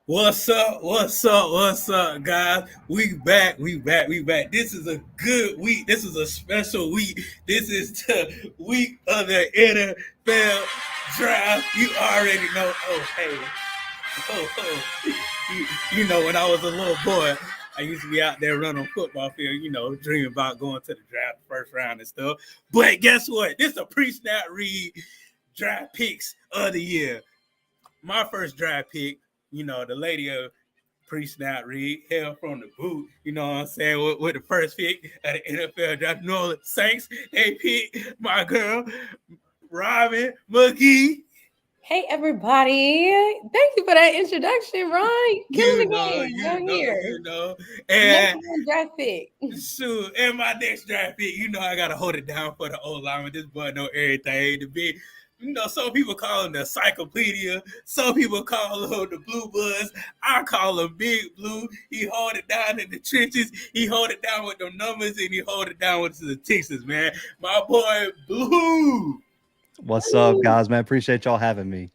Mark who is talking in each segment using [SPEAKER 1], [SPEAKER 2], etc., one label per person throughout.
[SPEAKER 1] What's up? What's up? What's up, guys? We back. We back. We back. This is a good week. This is a special week. This is the week of the NFL draft. You already know. Oh, hey. You know, when I was a little boy, I used to be out there running on football field, dreaming about going to the draft first round and stuff. But guess what? This is a pre-snap read draft picks of the year. My first draft pick, the lady of pre-snap read, hell from the boot, you know what I'm saying, with the first pick at the NFL draft. New Orleans Saints, they picked my girl, Robin McGee.
[SPEAKER 2] Hey everybody! Thank you for that introduction, Ron. Killing
[SPEAKER 1] You
[SPEAKER 2] the
[SPEAKER 1] know,
[SPEAKER 2] game down here. Next
[SPEAKER 1] And
[SPEAKER 2] one draft pick.
[SPEAKER 1] shoot, and my next draft pick, I gotta hold it down for the old lineman. This boy know everything. To be, some people call him the encyclopedia. Some people call him the blue buzz. I call him Big Blue. He hold it down in the trenches. He hold it down with the numbers, and he hold it down with the statistics, man. My boy Blue.
[SPEAKER 3] What's up, guys, man? Appreciate y'all having me.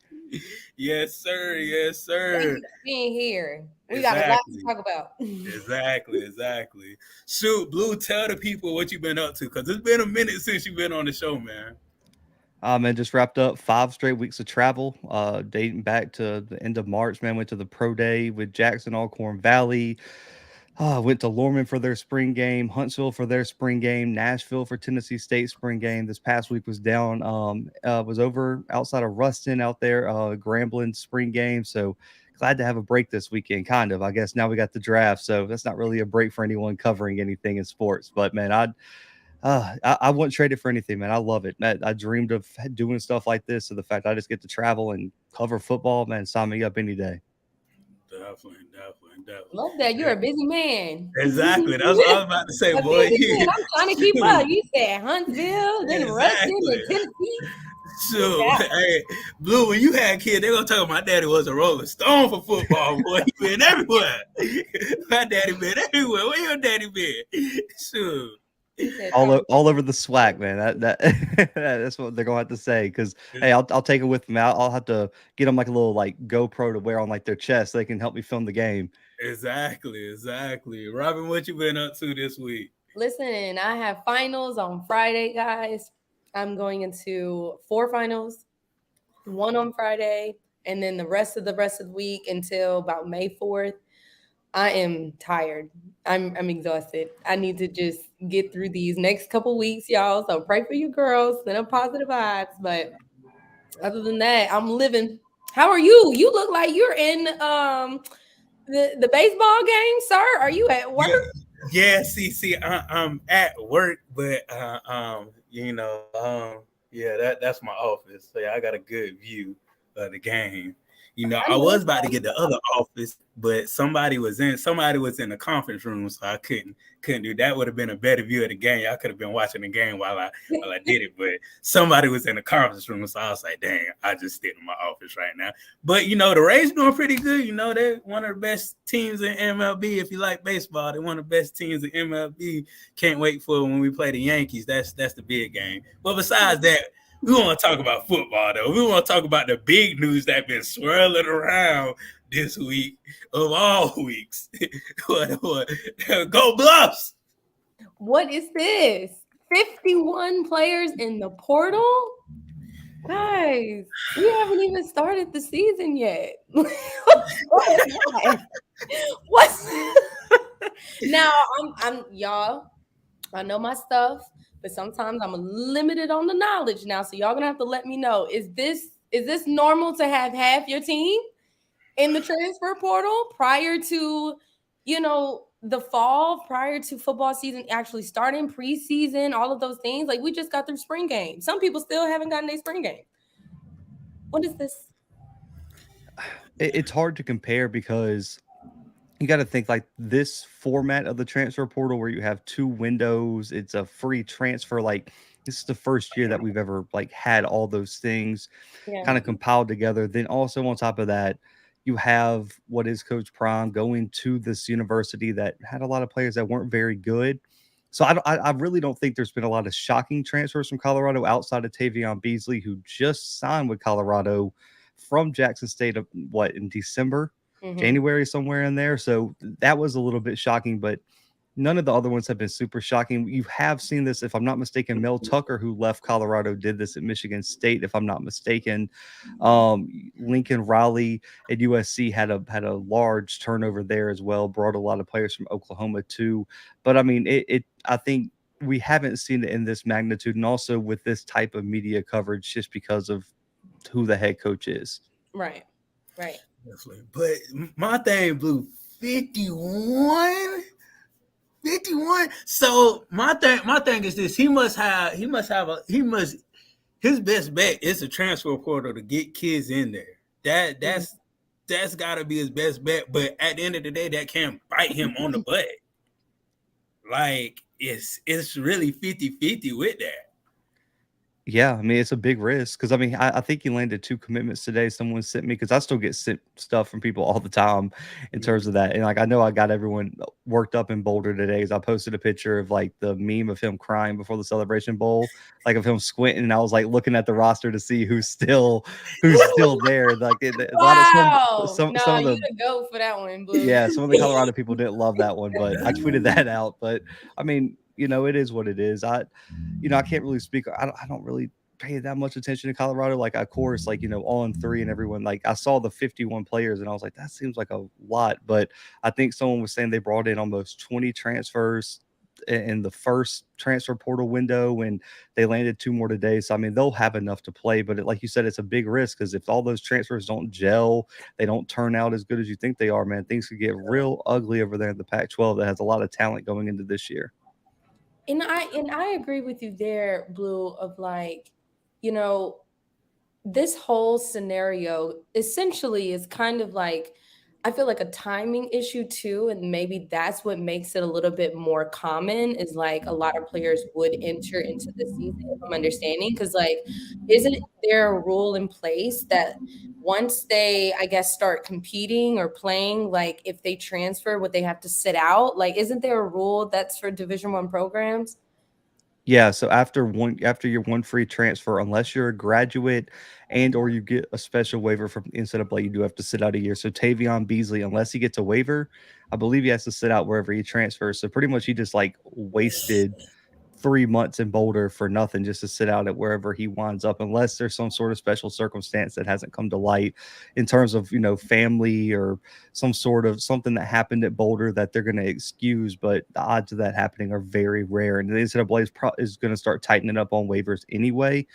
[SPEAKER 1] Yes, sir. Yes, sir.
[SPEAKER 2] Thank you for being here. We got a lot to talk about.
[SPEAKER 1] Exactly. Shoot, Blue, tell the people what you've been up to, because it's been a minute since you've been on the show, man.
[SPEAKER 3] Man, just wrapped up 5 straight weeks of travel, dating back to the end of March, man. Went to the pro day with Jackson Alcorn Valley. Went to Lorman for their spring game, Huntsville for their spring game, Nashville for Tennessee State spring game. This past week was was over outside of Ruston out there, Grambling spring game. So glad to have a break this weekend, kind of. I guess now we got the draft, so that's not really a break for anyone covering anything in sports. But man, I wouldn't trade it for anything, man. I love it. I dreamed of doing stuff like this. So the fact I just get to travel and cover football, man, sign me up any day.
[SPEAKER 1] Definitely.
[SPEAKER 2] Love that. You're a busy man.
[SPEAKER 1] Exactly. That's what I was about to say, boy.
[SPEAKER 2] Man, I'm trying to keep up. You said Huntsville, then Ruston, and Tennessee.
[SPEAKER 1] So, hey, Blue, when you had kids, they're going to tell me my daddy was a Rolling Stone for football, boy. He been everywhere. My daddy been everywhere. Where your daddy been? Sure.
[SPEAKER 3] All over the swag, man. That's what they're gonna have to say. Because hey, I'll take it with me. I'll have to get them like a little GoPro to wear on their chest so they can help me film the game.
[SPEAKER 1] Exactly. Robin, what you been up to this week?
[SPEAKER 2] Listen, I have finals on Friday, guys. I'm going into 4 finals, 1 on Friday, and then the rest of the week until about May 4th. I am tired. I'm exhausted. I need to just get through these next couple weeks, y'all. So pray for you girls, send up positive vibes. But other than that, I'm living. How are you? You look like you're in the baseball game, sir. Are you at work?
[SPEAKER 1] Yeah, see, I'm at work, but that's my office. So yeah, I got a good view of the game. I was about to get the other office, but somebody was in the conference room, so I couldn't do that. Would have been a better view of the game. I could have been watching the game while I did it, but somebody was in the conference room, so I was like, dang, I just stayed in my office right now. But the Rays doing pretty good. They're one of the best teams in MLB. If you like baseball, they're one of the best teams in MLB. Can't wait for when we play the Yankees. That's the big game. But besides that, we want to talk about football, though. We want to talk about the big news that's been swirling around this week of all weeks. What? Go Bluffs!
[SPEAKER 2] What is this? 51 players in the portal? Guys, we haven't even started the season yet. What's now? I'm y'all. I know my stuff, but sometimes I'm limited on the knowledge now. So y'all gonna have to let me know. Is this normal to have half your team in the transfer portal prior to, the fall, prior to football season actually starting, preseason, all of those things? Like, we just got through spring game. Some people still haven't gotten their spring game. What is this?
[SPEAKER 3] It's hard to compare because you got to think this format of the transfer portal where you have 2 windows. It's a free transfer. This is the first year that we've ever had all those things kind of compiled together. Then also on top of that, you have what is Coach Prime going to this university that had a lot of players that weren't very good. So I really don't think there's been a lot of shocking transfers from Colorado outside of Tavion Beasley, who just signed with Colorado from Jackson State in December.
[SPEAKER 2] Mm-hmm.
[SPEAKER 3] January, somewhere in there. So that was a little bit shocking, but none of the other ones have been super shocking. You have seen this, if I'm not mistaken. Mel Tucker, who left Colorado, did this at Michigan State, if I'm not mistaken. Lincoln Riley at USC had a large turnover there as well. Brought a lot of players from Oklahoma too. But I mean, I think we haven't seen it in this magnitude, and also with this type of media coverage, just because of who the head coach is.
[SPEAKER 2] Right. Right.
[SPEAKER 1] Definitely. But my thing blew 51. 51. So my thing is this. His best bet is a transfer portal to get kids in there. That's gotta be his best bet. But at the end of the day, that can't bite him on the butt. Like it's really 50-50 with that.
[SPEAKER 3] Yeah, I mean, it's a big risk because I mean, I think he landed 2 commitments today. Someone sent me because I still get sent stuff from people all the time in terms of that. And like, I know I got everyone worked up in Boulder today because I posted a picture of like the meme of him crying before the Celebration Bowl, like of him squinting. And I was like looking at the roster to see who's still there. Like a lot of
[SPEAKER 2] Wow.
[SPEAKER 3] some
[SPEAKER 2] No,
[SPEAKER 3] of
[SPEAKER 2] you
[SPEAKER 3] the
[SPEAKER 2] the go for that one, Blue.
[SPEAKER 3] yeah, some of the Colorado people didn't love that one, but I tweeted that out. But I mean, it is what it is. I can't really speak. I don't really pay that much attention to Colorado. Like, of course, like, On Three and everyone, like, I saw the 51 players and I was like, that seems like a lot. But I think someone was saying they brought in almost 20 transfers in the first transfer portal window, and they landed 2 more today. So I mean, they'll have enough to play, but like you said, it's a big risk because if all those transfers don't gel, they don't turn out as good as you think they are, man, things could get real ugly over there in the Pac-12 that has a lot of talent going into this year.
[SPEAKER 2] And I agree with you there, Blue, of like, you know, this whole scenario essentially is kind of like, I feel like a timing issue too, and maybe that's what makes it a little bit more common is like a lot of players would enter into the season, if I'm understanding, because like, isn't there a rule in place that once they, I guess, start competing or playing, like if they transfer, would they have to sit out? Like, isn't there a rule that's for Division I programs?
[SPEAKER 3] Yeah, so after your one free transfer, unless you're a graduate and or you get a special waiver from the NCAA, you do have to sit out a year. So Tavion Beasley, unless he gets a waiver, I believe he has to sit out wherever he transfers. So pretty much he just like wasted 3 months in Boulder for nothing just to sit out at wherever he winds up, unless there's some sort of special circumstance that hasn't come to light in terms of, family or some sort of something that happened at Boulder that they're going to excuse. But the odds of that happening are very rare. And the NCAA is going to start tightening up on waivers anyway.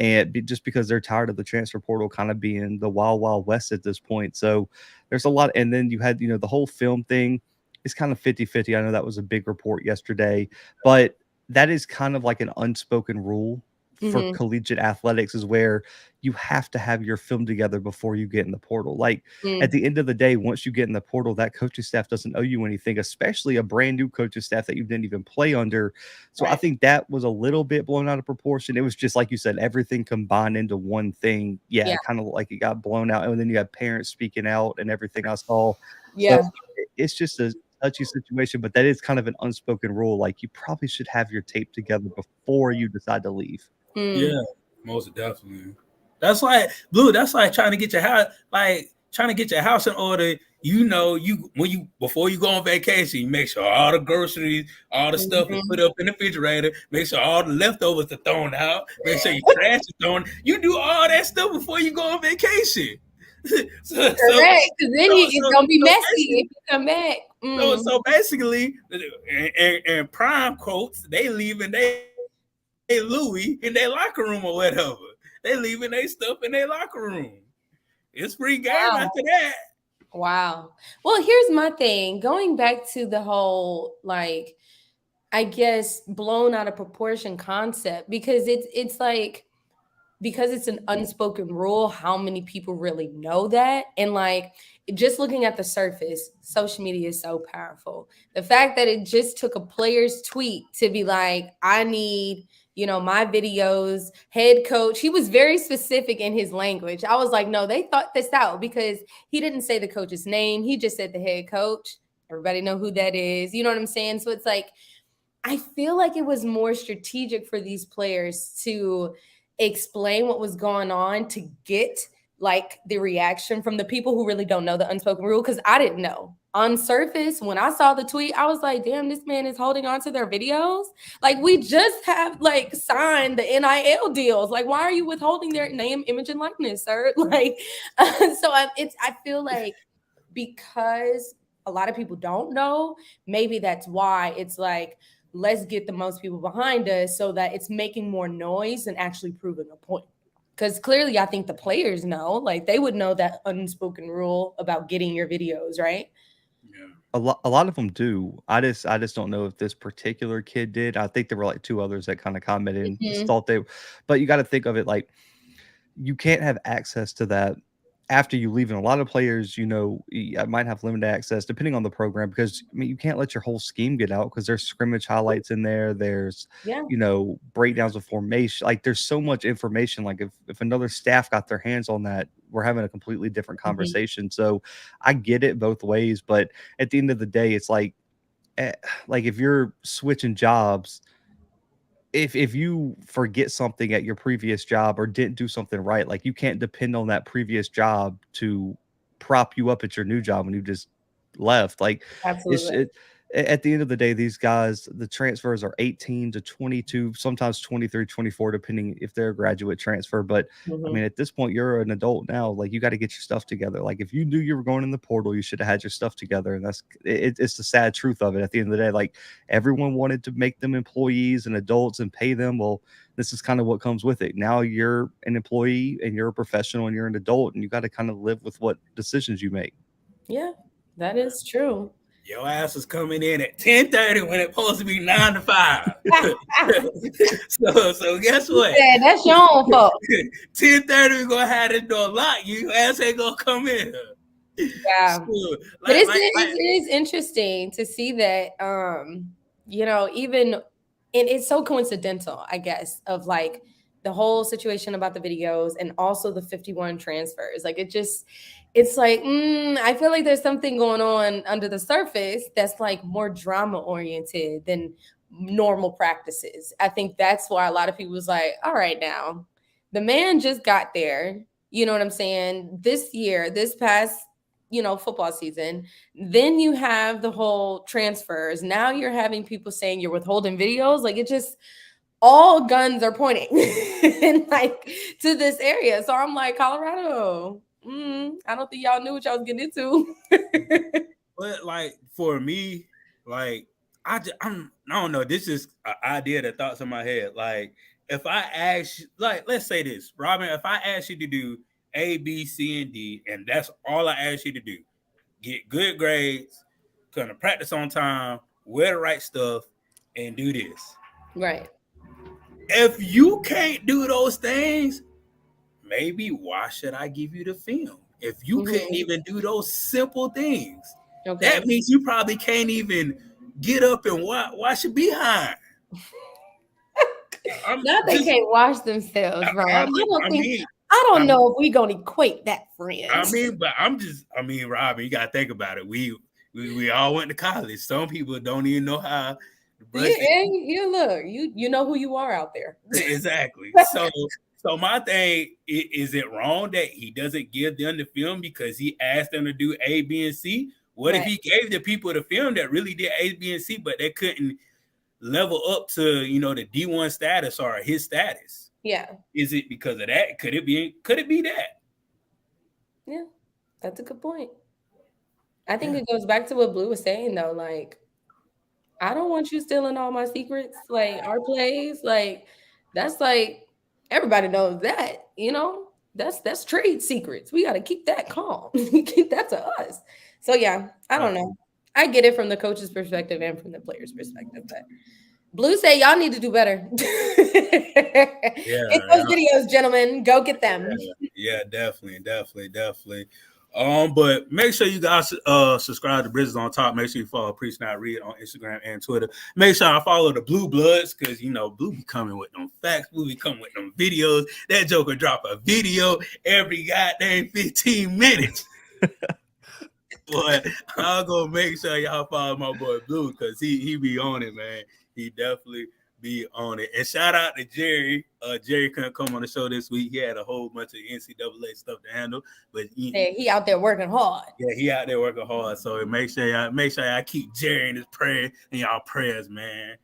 [SPEAKER 3] And just because they're tired of the transfer portal kind of being the wild, wild west at this point. So there's a lot. And then you had, the whole film thing is kind of 50-50. I know that was a big report yesterday, but that is kind of like an unspoken rule for
[SPEAKER 2] Mm-hmm.
[SPEAKER 3] collegiate athletics, is where you have to have your film together before you get in the portal. Like, at
[SPEAKER 2] Mm,
[SPEAKER 3] the end of the day, once you get in the portal, that coaching staff doesn't owe you anything, especially a brand new coaching staff that you didn't even play under. So I
[SPEAKER 2] right.
[SPEAKER 3] think that was a little bit blown out of proportion. It was just like you said, everything combined into one thing. Yeah,
[SPEAKER 2] Yeah.
[SPEAKER 3] kind of like it got blown out. And then you have parents speaking out and everything I saw. So
[SPEAKER 2] Yeah.
[SPEAKER 3] it's just a touchy situation, but that is kind of an unspoken rule. Like, you probably should have your tape together before you decide to leave.
[SPEAKER 2] Mm,
[SPEAKER 1] Yeah, most definitely. That's like Blue. That's like trying to get your house in order. You when you before you go on vacation, you make sure all the groceries, all the stuff is
[SPEAKER 2] mhm.
[SPEAKER 1] put up in the refrigerator. Make sure all the leftovers are thrown out. Make sure your trash is thrown. You do all that stuff before you go on vacation. so, so,
[SPEAKER 2] Correct. Because then
[SPEAKER 1] so,
[SPEAKER 2] it's
[SPEAKER 1] so,
[SPEAKER 2] gonna be
[SPEAKER 1] so
[SPEAKER 2] messy
[SPEAKER 1] basically,
[SPEAKER 2] if you come back.
[SPEAKER 1] so basically, and prime quotes, they leaving they Louis in their locker room or whatever. They leaving their stuff in their locker room. It's free game
[SPEAKER 2] Wow.
[SPEAKER 1] after that.
[SPEAKER 2] Wow. Well, here's my thing. Going back to the whole like, I guess blown out of proportion concept, because it's like, because it's an unspoken rule, how many people really know that? And like, just looking at the surface, social media is so powerful. The fact that it just took a player's tweet to be like, I need, my videos, head coach. He was very specific in his language. I was like, no, they thought this out, because he didn't say the coach's name. He just said the head coach. Everybody know who that is. You know what I'm saying? So it's like, I feel like it was more strategic for these players to explain what was going on to get like the reaction from the people who really don't know the unspoken rule, because I didn't know. On surface, when I saw the tweet, I was like, damn, this man is holding on to their videos. Like, we just have like signed the NIL deals. Like, why are you withholding their name, image, and likeness, sir? Like, so I feel like because a lot of people don't know, maybe that's why it's like, let's get the most people behind us so that it's making more noise than actually proving a point. Because clearly, I think the players know, like they would know that unspoken rule about getting your videos, right?
[SPEAKER 1] Yeah.
[SPEAKER 3] A lot of them do. I just don't know if this particular kid did. I think there were like two others that kind of commented and just thought they, but you got to think of it like you can't have access to that after you leave. And a lot of players, might have limited access depending on the program because I mean you can't let your whole scheme get out because there's scrimmage highlights in there. There's
[SPEAKER 2] Yeah.
[SPEAKER 3] breakdowns of formation. Like there's so much information. Like if another staff got their hands on that, we're having a completely different conversation. So I get it both ways, but at the end of the day, it's like if you're switching jobs, if you forget something at your previous job or didn't do something right, like you can't depend on that previous job to prop you up at your new job when you just left. Like
[SPEAKER 2] Absolutely.
[SPEAKER 3] at the end of the day, these guys, the transfers are 18 to 22, sometimes 23, 24, depending if they're a graduate transfer. But I mean, at this point, you're an adult now. Like you got to get your stuff together. Like if you knew you were going in the portal, you should have had your stuff together. And it's the sad truth of it. At the end of the day, like everyone wanted to make them employees and adults and pay them. Well, this is kind of what comes with it. Now you're an employee and you're a professional and you're an adult and you got to kind of live with what decisions you make.
[SPEAKER 2] Yeah, that is true.
[SPEAKER 1] Your ass was coming in at 10:30 when it's supposed to be 9 to 5. so guess what?
[SPEAKER 2] Yeah, that's your own fault.
[SPEAKER 1] 10:30 we're gonna have the door locked. You ass ain't gonna come in.
[SPEAKER 2] Yeah.
[SPEAKER 1] So,
[SPEAKER 2] but it is interesting to see that even and it's so coincidental, I guess, of like the whole situation about the videos and also the 51 transfers. Like it's like I feel like there's something going on under the surface that's like more drama oriented than normal practices. I think that's why a lot of people was like, all right, now the man just got there. You know what I'm saying? This year, this past football season, then you have the whole transfers. Now you're having people saying you're withholding videos. Like it just all guns are pointing like to this area. So I'm like, Colorado, I don't think y'all knew what y'all was getting into.
[SPEAKER 1] But like for me, like I don't know. This is an idea that thoughts in my head. Like if I ask, like let's say this, Robin, if I ask you to do A, B, C, and D, and that's all I ask you to do, get good grades, kind of practice on time, wear the right stuff, and do this.
[SPEAKER 2] Right.
[SPEAKER 1] If you can't do those things, maybe why should I give you the film? If you couldn't even do those simple things, that means you probably can't even get up and wash your behind.
[SPEAKER 2] Not they can't wash themselves, Rob. I don't know if we gonna equate that, friends.
[SPEAKER 1] Robin, you gotta think about it. We all went to college. Some people don't even know how.
[SPEAKER 2] Look, you know who you are out there.
[SPEAKER 1] Exactly. So my thing is it wrong that he doesn't give them the film because he asked them to do A, B, and C? What if he gave the people the film that really did A, B, and C, but they couldn't level up to the D1 status or his status?
[SPEAKER 2] Yeah.
[SPEAKER 1] Is it because of that? Could it be that?
[SPEAKER 2] Yeah, that's a good point. I think it goes back to what Blue was saying though. Like, I don't want you stealing all my secrets, like our plays. Like, that's like everybody knows that, that's trade secrets. We got to keep that calm. Keep that to us. So yeah, I don't know. I get it from the coach's perspective and from the player's perspective, but Blue say y'all need to do better. Get those videos, gentlemen. Go get them.
[SPEAKER 1] Yeah, definitely. But make sure you guys subscribe to Bridges on Top. Make sure you follow Preach Not Read on Instagram and Twitter. Make sure I follow the Blue Bloods because Blue be coming with them facts. Blue be coming with them videos. That joker drop a video every goddamn 15 minutes. But I'm gonna make sure y'all follow my boy Blue because he be on it, man. He definitely be on it. And shout out to Jerry. Jerry couldn't come on the show this week. He had a whole bunch of NCAA stuff to handle, but
[SPEAKER 2] he out there working hard.
[SPEAKER 1] Yeah, he out there working hard. So make sure y'all keep Jerry in his prayer and y'all prayers, man.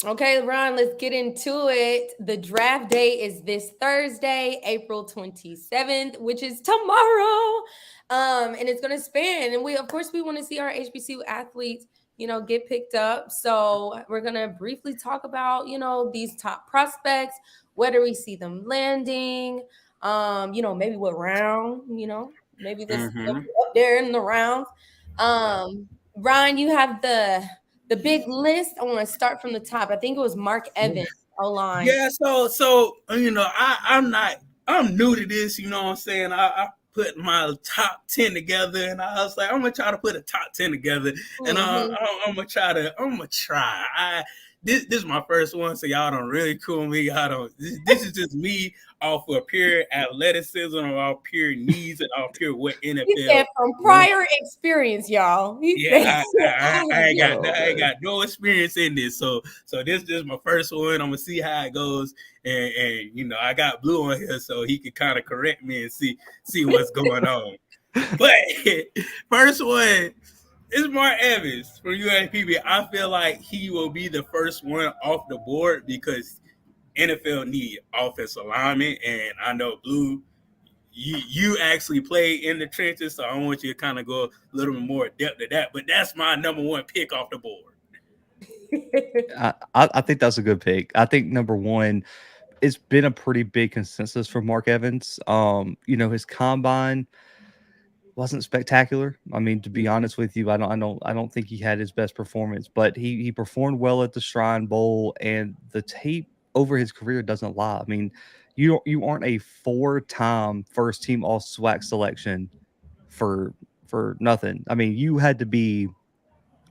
[SPEAKER 2] Okay, Ron, let's get into it. The draft day is this Thursday, April 27th, which is tomorrow. And it's gonna span. And we of course we want to see our HBCU athletes, get picked up. So we're gonna briefly talk about, these top prospects, where do we see them landing, maybe what round, maybe this
[SPEAKER 1] Mm-hmm.
[SPEAKER 2] up there in the rounds. Ryan, you have the big list. I want to start from the top. I think it was Mark Evans, O-line.
[SPEAKER 1] Yeah, so I'm new to this, you know what I'm saying? I put my top 10 together and I was like, I'm gonna try to put a top 10 together and I'm gonna try. This is my first one, so y'all don't really cool me. Y'all don't. This is just me off of pure athleticism, off pure needs, and off pure what NFL.
[SPEAKER 2] He said from prior experience, y'all.
[SPEAKER 1] I ain't got no experience in this, so this is my first one. I'm gonna see how it goes, and I got Blue on here, so he can kind of correct me and see what's going on. But first one. It's Mark Evans from UAPB. I feel like he will be the first one off the board because NFL need offensive alignment, and I know Blue, you actually play in the trenches, so I want you to kind of go a little bit more depth to that. But that's my number one pick off the board.
[SPEAKER 3] I think that's a good pick. I think number one, it's been a pretty big consensus for Mark Evans. His combine wasn't spectacular. I mean, to be honest with you, I don't think he had his best performance, but he performed well at the Shrine Bowl, and the tape over his career doesn't lie. I mean, you aren't a 4-time first team all SWAC selection for nothing. I mean, you had to be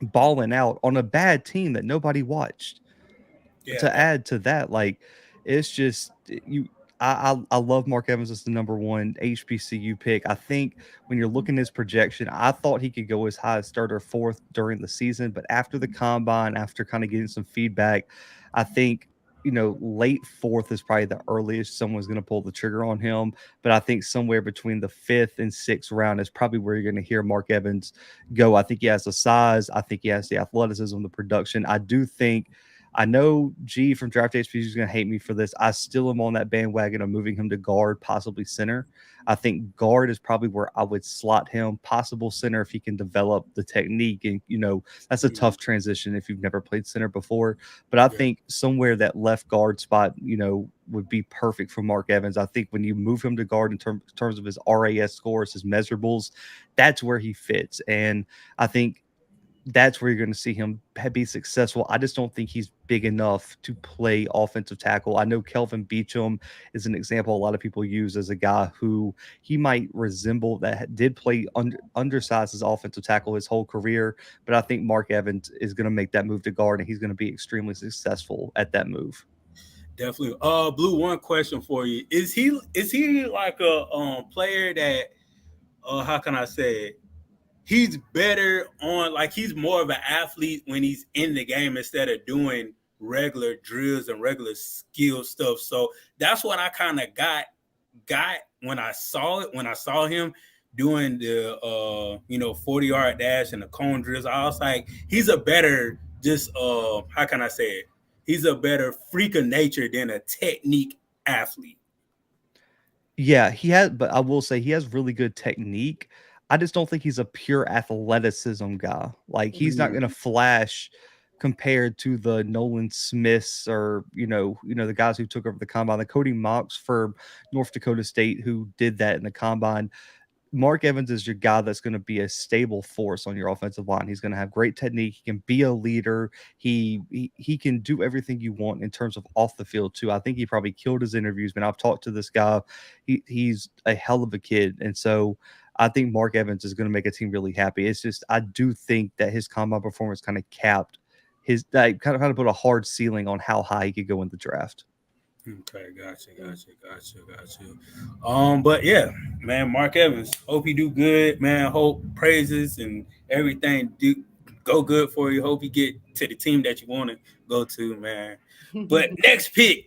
[SPEAKER 3] balling out on a bad team that nobody watched.
[SPEAKER 1] Yeah,
[SPEAKER 3] To add to that, like, it's just you. I love Mark Evans as the number one HBCU pick. I think when you're looking at his projection, I thought he could go as high as third or fourth during the season, but after the combine, after kind of getting some feedback, I think late fourth is probably the earliest someone's going to pull the trigger on him. But I think somewhere between the fifth and sixth round is probably where you're going to hear Mark Evans go. I think he has the size. I think he has the athleticism, the production. I know G from Draft HBCU is going to hate me for this. I still am on that bandwagon of moving him to guard, possibly center. I think guard is probably where I would slot him, possible center if he can develop the technique. And, that's a tough transition if you've never played center before. But I think somewhere that left guard spot, would be perfect for Mark Evans. I think when you move him to guard in terms of his RAS scores, his measurables, that's where he fits. And I think that's where you're going to see him be successful. I just don't think he's big enough to play offensive tackle. I know Kelvin Beachum is an example a lot of people use as a guy who he might resemble that did play undersized as offensive tackle his whole career. But I think Mark Evans is going to make that move to guard, and he's going to be extremely successful at that move.
[SPEAKER 1] Definitely. Blue, one question for you. Is he like a player that how can I say it? He's better on, like, he's more of an athlete when he's in the game instead of doing regular drills and regular skill stuff. So that's what I kind of got when I saw it. When I saw him doing the 40-yard dash and the cone drills, I was like, he's a better how can I say it? He's a better freak of nature than a technique athlete.
[SPEAKER 3] Yeah, he has, but I will say he has really good technique. I just don't think he's a pure athleticism guy. Like, he's not going to flash compared to the Nolan Smiths or the guys who took over the combine, the Cody Mox for North Dakota State who did that in the combine. Mark Evans is your guy that's going to be a stable force on your offensive line. He's going to have great technique. He can be a leader. He can do everything you want in terms of off the field too. I think he probably killed his interviews, man. I've talked to this guy. He's a hell of a kid. And so I think Mark Evans is going to make a team really happy. It's just, I do think that his combine performance kind of capped his, kind of put a hard ceiling on how high he could go in the draft.
[SPEAKER 1] Okay, gotcha. But yeah, man, Mark Evans, hope he do good, man. Hope praises and everything go good for you. Hope you get to the team that you want to go to, man. But next pick.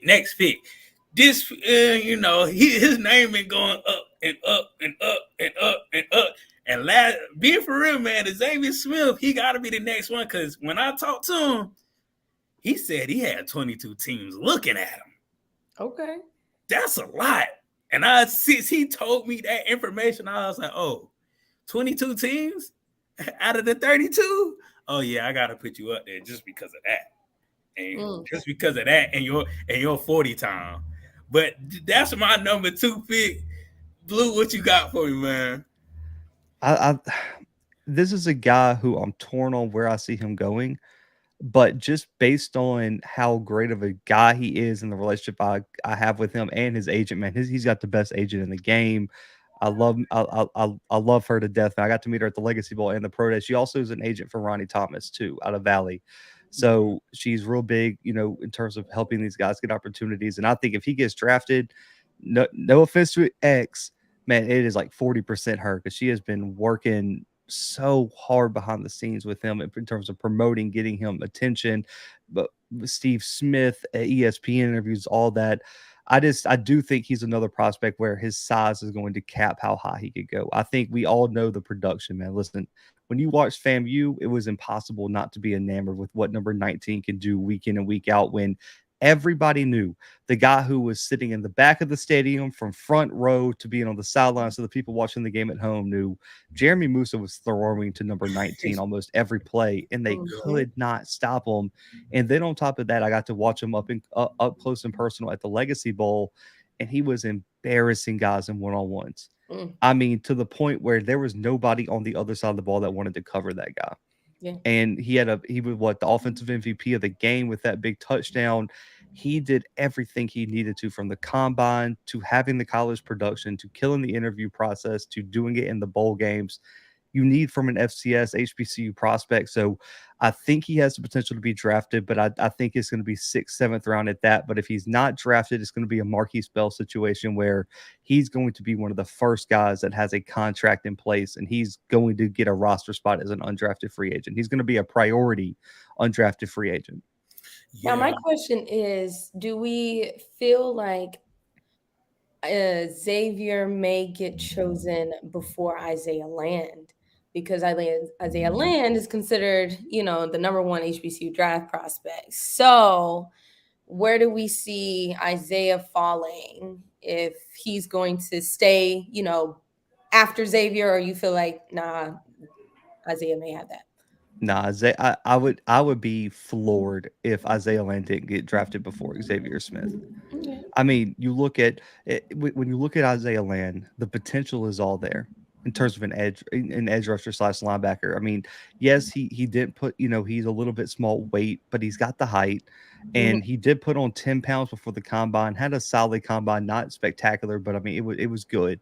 [SPEAKER 1] This, his name been going up and up and up and up and up. And being for real, man, Xavier Smith, he got to be the next one. Because when I talked to him, he said he had 22 teams looking at him.
[SPEAKER 2] Okay.
[SPEAKER 1] That's a lot. And since he told me that information, I was like, 22 teams out of the 32? Oh, yeah, I got to put you up there just because of that. And just because of that and your 40 time. But that's my number 2 pick. Blue, what you got for me, man?
[SPEAKER 3] This is a guy who I'm torn on where I see him going, but just based on how great of a guy he is and the relationship I have with him and his agent, man, he's got the best agent in the game. I love her to death. I got to meet her at the Legacy Bowl and the Pro Day. She also is an agent for Ronnie Thomas too, out of Valley. So she's real big, in terms of helping these guys get opportunities. And I think if he gets drafted, no offense to X, man, it is like 40% her, because she has been working so hard behind the scenes with him in terms of promoting, getting him attention. But Steve Smith, ESPN interviews, all that. I do think he's another prospect where his size is going to cap how high he could go. I think we all know the production, man. Listen, when you watch FAMU, it was impossible not to be enamored with what number 19 can do week in and week out, when everybody knew the guy who was sitting in the back of the stadium from front row to being on the sidelines, so the people watching the game at home knew Jeremy Musa was throwing to number 19 almost every play, and they could not stop him. And then on top of that, I got to watch him up close and personal at the Legacy Bowl, and he was embarrassing guys in one-on-ones. I mean, to the point where there was nobody on the other side of the ball that wanted to cover that guy. Yeah. And he was the offensive MVP of the game with that big touchdown. He did everything he needed to, from the combine to having the college production to killing the interview process to doing it in the bowl games. You need from an FCS HBCU prospect. So I think he has the potential to be drafted, but I think it's going to be 6th, 7th round at that. But if he's not drafted, it's going to be a Marquise Bell situation where he's going to be one of the first guys that has a contract in place, and he's going to get a roster spot as an undrafted free agent. He's going to be a priority undrafted free agent.
[SPEAKER 2] Yeah. Now, my question is, do we feel like Xavier may get chosen before Isaiah Land? Because Isaiah Land is considered, the number 1 HBCU draft prospect. So where do we see Isaiah falling, if he's going to stay, after Xavier, or you feel like, nah, Isaiah may have that?
[SPEAKER 3] Nah, I would be floored if Isaiah Land didn't get drafted before Xavier Smith. Okay. I mean, you look at it, when you look at Isaiah Land, the potential is all there in terms of an edge rusher / linebacker. I mean, yes, he didn't put, he's a little bit small weight, but he's got the height, and he did put on 10 pounds before the combine, had a solid combine, not spectacular, but I mean, it was good.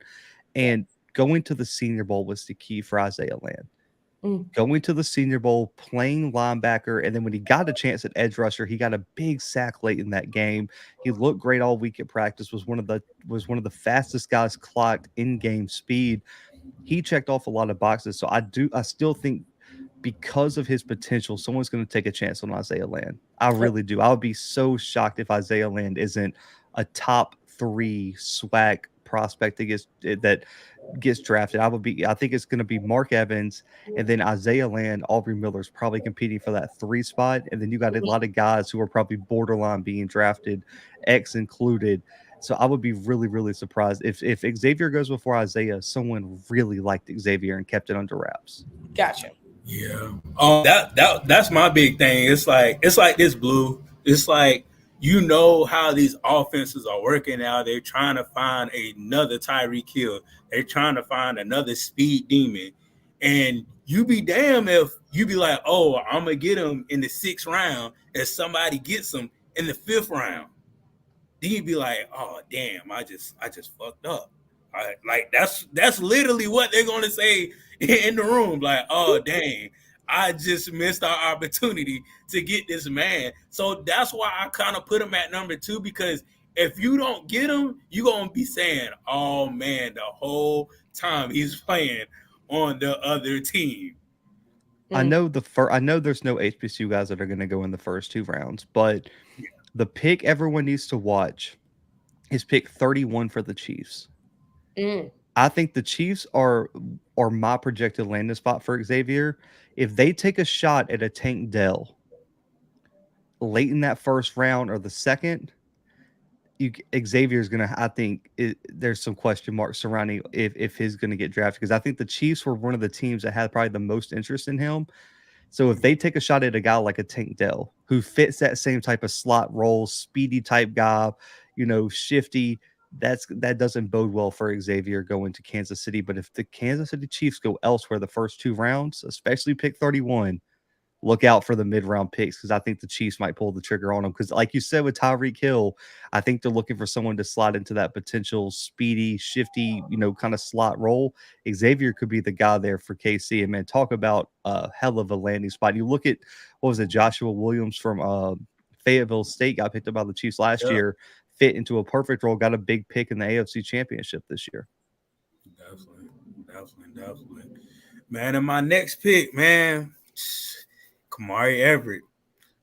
[SPEAKER 3] And going to the Senior Bowl was the key for Isaiah Land. Going to the Senior Bowl, playing linebacker, and then when he got a chance at edge rusher, he got a big sack late in that game. He looked great all week at practice. Was one of the fastest guys clocked in game speed. He checked off a lot of boxes. So I still think, because of his potential, someone's going to take a chance on Isaiah Land. I really do. I would be so shocked if Isaiah Land isn't a top 3 SWAC prospect that gets drafted. I think it's going to be Mark Evans, and then Isaiah Land. Aubrey Miller's probably competing for that 3 spot, and then you got a lot of guys who are probably borderline being drafted, X included. So I would be really, really surprised if Xavier goes before Isaiah. Someone really liked Xavier and kept it under wraps.
[SPEAKER 2] Gotcha.
[SPEAKER 1] Yeah. That's my big thing. It's like this, Blue. It's like, how these offenses are working out. They're trying to find another Tyreek Hill. They're trying to find another speed demon. And you be damn if you be like, oh, I'm going to get him in the 6th round, and somebody gets him in the 5th round. Then you'd be like, oh, damn, I just fucked up. Like, that's literally what they're going to say in the room. Like, oh, dang, I just missed our opportunity to get this man. So that's why I kind of put him at number 2, because if you don't get him, you're going to be saying, oh, man, the whole time he's playing on the other team.
[SPEAKER 3] I know I know there's no HBCU guys that are going to go in the first 2 rounds, but the pick everyone needs to watch is pick 31 for the Chiefs.
[SPEAKER 2] Mm.
[SPEAKER 3] I think the Chiefs are my projected landing spot for Xavier. If they take a shot at a Tank Dell late in that first round or the second, Xavier's gonna. I think there's some question marks surrounding if he's gonna get drafted, because I think the Chiefs were one of the teams that had probably the most interest in him. So if they take a shot at a guy like a Tank Dell who fits that same type of slot role, speedy type guy, shifty, that doesn't bode well for Xavier going to Kansas City. But if the Kansas City Chiefs go elsewhere the first 2 rounds, especially pick 31, look out for the mid-round picks, because I think the Chiefs might pull the trigger on them. Because like you said with Tyreek Hill, I think they're looking for someone to slide into that potential speedy, shifty, kind of slot role. Xavier could be the guy there for KC. And man, talk about a hell of a landing spot. You look at, what was it, Joshua Williams from Fayetteville State got picked up by the Chiefs last year, fit into a perfect role, got a big pick in the AFC Championship this year.
[SPEAKER 1] Definitely. Man, and my next pick, man, Kamari Everett.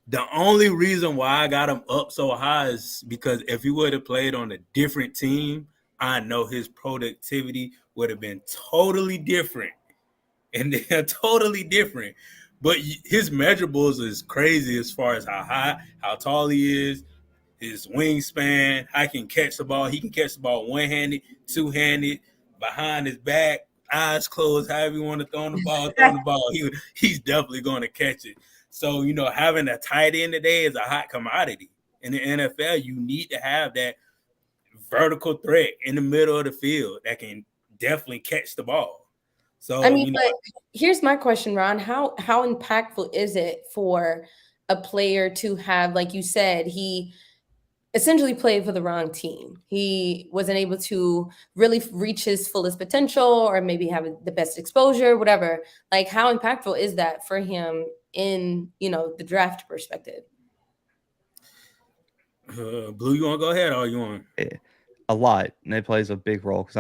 [SPEAKER 1] The only reason why I got him up so high is because if he would have played on a different team, I know his productivity would have been totally different. And they're totally different. But his measurables is crazy as far as how tall he is, his wingspan, how he can catch the ball. He can catch the ball one-handed, two-handed, behind his back, eyes closed, however you want to throw the ball, he's definitely going to catch it. So, having a tight end today is a hot commodity. In the NFL, you need to have that vertical threat in the middle of the field that can definitely catch the ball. So,
[SPEAKER 2] but here's my question, Ron. How impactful is it for a player to have, like you said, he essentially played for the wrong team. He wasn't able to really reach his fullest potential, or maybe have the best exposure, whatever. Like, how impactful is that for him in, the draft perspective?
[SPEAKER 1] Blue, you want to go ahead, or you want?
[SPEAKER 3] A lot, and it plays a big role. Because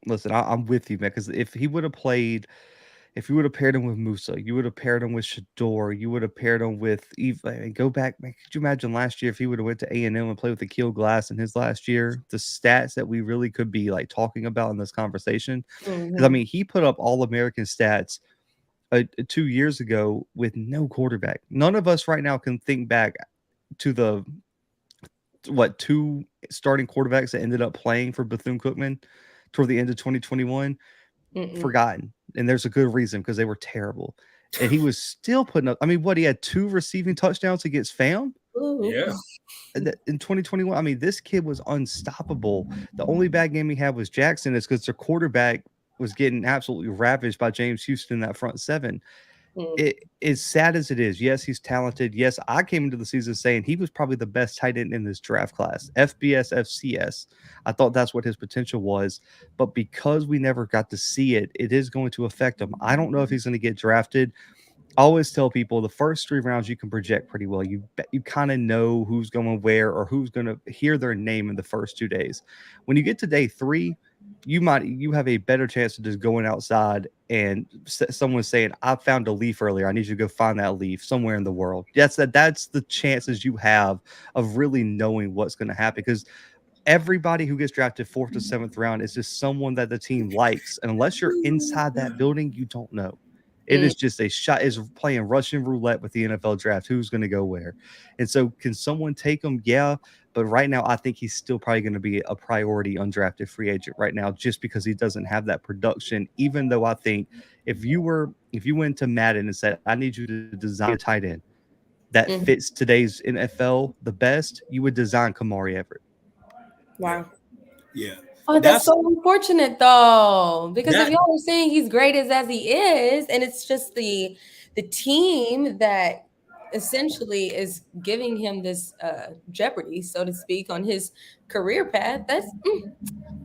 [SPEAKER 3] listen, I'm with you, man. Because if he would have played, if you would have paired him with Musa, you would have paired him with Shador, you would have paired him with Eve. Go back, man. Could you imagine last year if he would have went to A&M and played with Akil Glass in his last year? The stats that we really could be talking about in this conversation. Because he put up All-American stats 2 years ago with no quarterback. None of us right now can think back to the 2 starting quarterbacks that ended up playing for Bethune-Cookman toward the end of 2021. Forgotten. And there's a good reason, because they were terrible. And he was still putting up, he had 2 receiving touchdowns against FAM?
[SPEAKER 1] Yeah.
[SPEAKER 3] In 2021. This kid was unstoppable. The only bad game he had was Jackson. It's because their quarterback was getting absolutely ravaged by James Houston in that front 7. It is sad as it is. Yes, he's talented. Yes, I came into the season saying he was probably the best tight end in this draft class. FBS, FCS. I thought that's what his potential was. But because we never got to see it, it is going to affect him. I don't know if he's going to get drafted. I always tell people the first 3 rounds you can project pretty well. You kind of know who's going where, or who's going to hear their name in the first 2 days. When you get to day 3, you have a better chance of just going outside and someone saying, I found a leaf earlier, I need you to go find that leaf somewhere in the world. That's the chances you have of really knowing what's going to happen, because everybody who gets drafted 4th to 7th round is just someone that the team likes, and unless you're inside that building, you don't know. It is just a shot, is playing Russian roulette with the NFL draft. Who's going to go where? And so can someone take him? Yeah. But right now, I think he's still probably going to be a priority undrafted free agent right now, just because he doesn't have that production. Even though I think if you went to Madden and said, I need you to design a tight end that fits today's NFL the best, you would design Kamari Everett.
[SPEAKER 2] Wow.
[SPEAKER 1] Yeah.
[SPEAKER 2] Oh, that's so unfortunate, though, because if y'all are saying he's great as he is, and it's just the team that essentially is giving him this jeopardy, so to speak, on his career path. That's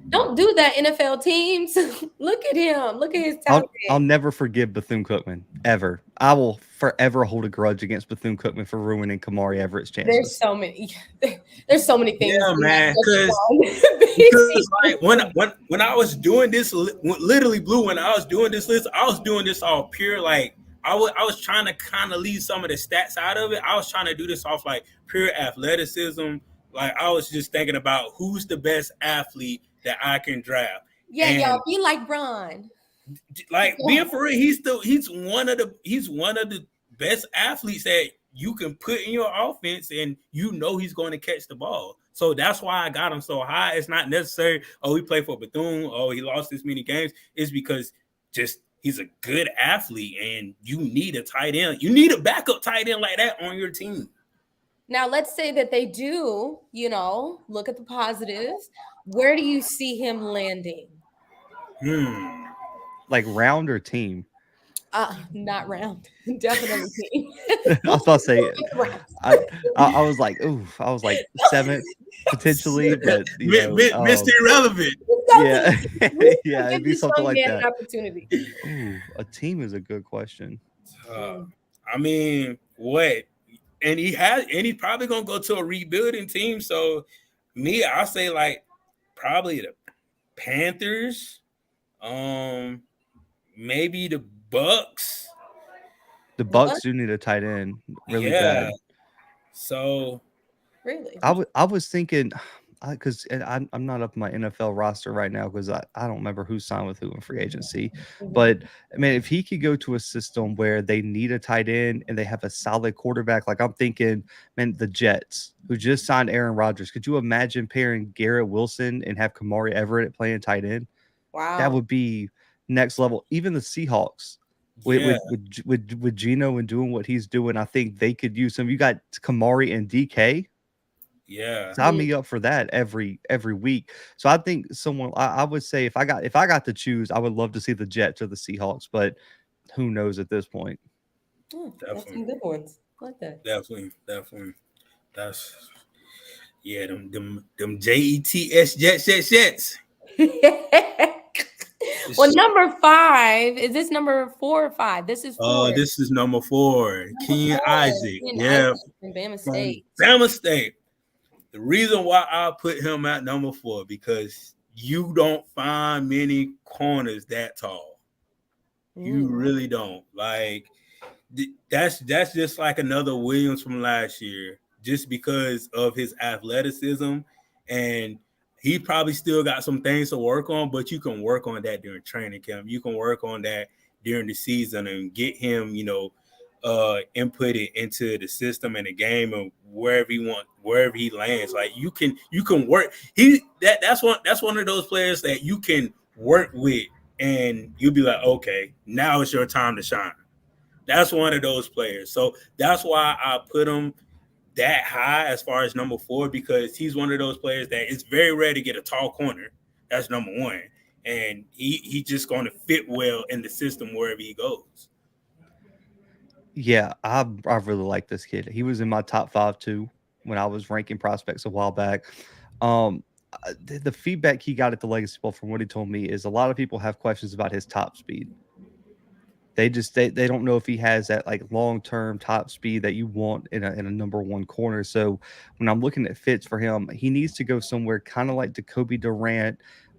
[SPEAKER 2] don't do that, NFL teams. Look at him. Look at his talent.
[SPEAKER 3] I'll never forgive Bethune-Cookman, ever. I will forever hold a grudge against Bethune-Cookman for ruining Kamari Everett's chances.
[SPEAKER 2] There's so many things.
[SPEAKER 1] Yeah, man. Because like when I was doing this, literally, Blue, when I was doing this list, I was doing this all pure, like, I was trying to kind of leave some of the stats out of it. I was trying to do this off like pure athleticism. Like I was just thinking about who's the best athlete that I can draft.
[SPEAKER 2] Yeah, y'all
[SPEAKER 1] And
[SPEAKER 2] be like Bron.
[SPEAKER 1] like being for real, he's one of the best athletes that you can put in your offense, and you know he's going to catch the ball. So that's why I got him so high. It's not necessary. Oh, he played for Bethune. Oh, he lost this many games. It's because just he's a good athlete, and you need a tight end. You need a backup tight end like that on your team.
[SPEAKER 2] Now, let's say that they do, look at the positives. Where do you see him landing?
[SPEAKER 3] Like round or team?
[SPEAKER 2] Not round. Definitely team.
[SPEAKER 3] I was about to say, I was like, ooh, I was like 7th potentially, but
[SPEAKER 1] Mr. Irrelevant.
[SPEAKER 3] Yeah, yeah, it'd be something like that.
[SPEAKER 2] Opportunity.
[SPEAKER 3] Ooh, a team is a good question.
[SPEAKER 1] I mean, what? And he's probably gonna go to a rebuilding team. So, I say like probably the Panthers, maybe the Bucks.
[SPEAKER 3] The Bucks do need a tight end really bad.
[SPEAKER 2] So really,
[SPEAKER 3] I was thinking, because I'm not up my NFL roster right now because I don't remember who signed with who in free agency. But I mean, if he could go to a system where they need a tight end and they have a solid quarterback, like I'm thinking, man, the Jets who just signed Aaron Rodgers. Could you imagine pairing Garrett Wilson and have Kamari Everett playing tight end?
[SPEAKER 2] Wow,
[SPEAKER 3] that would be next level. Even the Seahawks. With Geno and doing what he's doing, I think they could use him. You got Kamari and DK.
[SPEAKER 1] Yeah,
[SPEAKER 3] sign me up for that every week. So I think I would say if I got to choose, I would love to see the Jets or the Seahawks, but who knows at this point.
[SPEAKER 2] That's some good ones. I like that.
[SPEAKER 1] Definitely. That's them Jets.
[SPEAKER 2] Well, number 5, is this number 4 or 5? This is 4.
[SPEAKER 1] This is number 4. Kenyon Isaac.
[SPEAKER 2] From Bama State.
[SPEAKER 1] Bama State. The reason why I put him at number 4 because you don't find many corners that tall. You really don't. Like that's just like another Williams from last year, just because of his athleticism, and he probably still got some things to work on, but you can work on that during training camp. You can work on that during the season and get him, inputted into the system and the game and wherever he lands. Like you can work. That's one of those players that you can work with and you'll be like, okay, now it's your time to shine. That's one of those players. So that's why I put him that high as far as number 4, because he's one of those players that it's very rare to get a tall corner. That's number 1. And he's just going to fit well in the system wherever he goes.
[SPEAKER 3] Yeah, I really like this kid. He was in my top 5 too when I was ranking prospects a while back. The feedback he got at the Legacy Bowl from what he told me is a lot of people have questions about his top speed. They don't know if he has that like long-term top speed that you want in a number 1 corner. So when I'm looking at fits for him, he needs to go somewhere kind of like Jacoby Durant.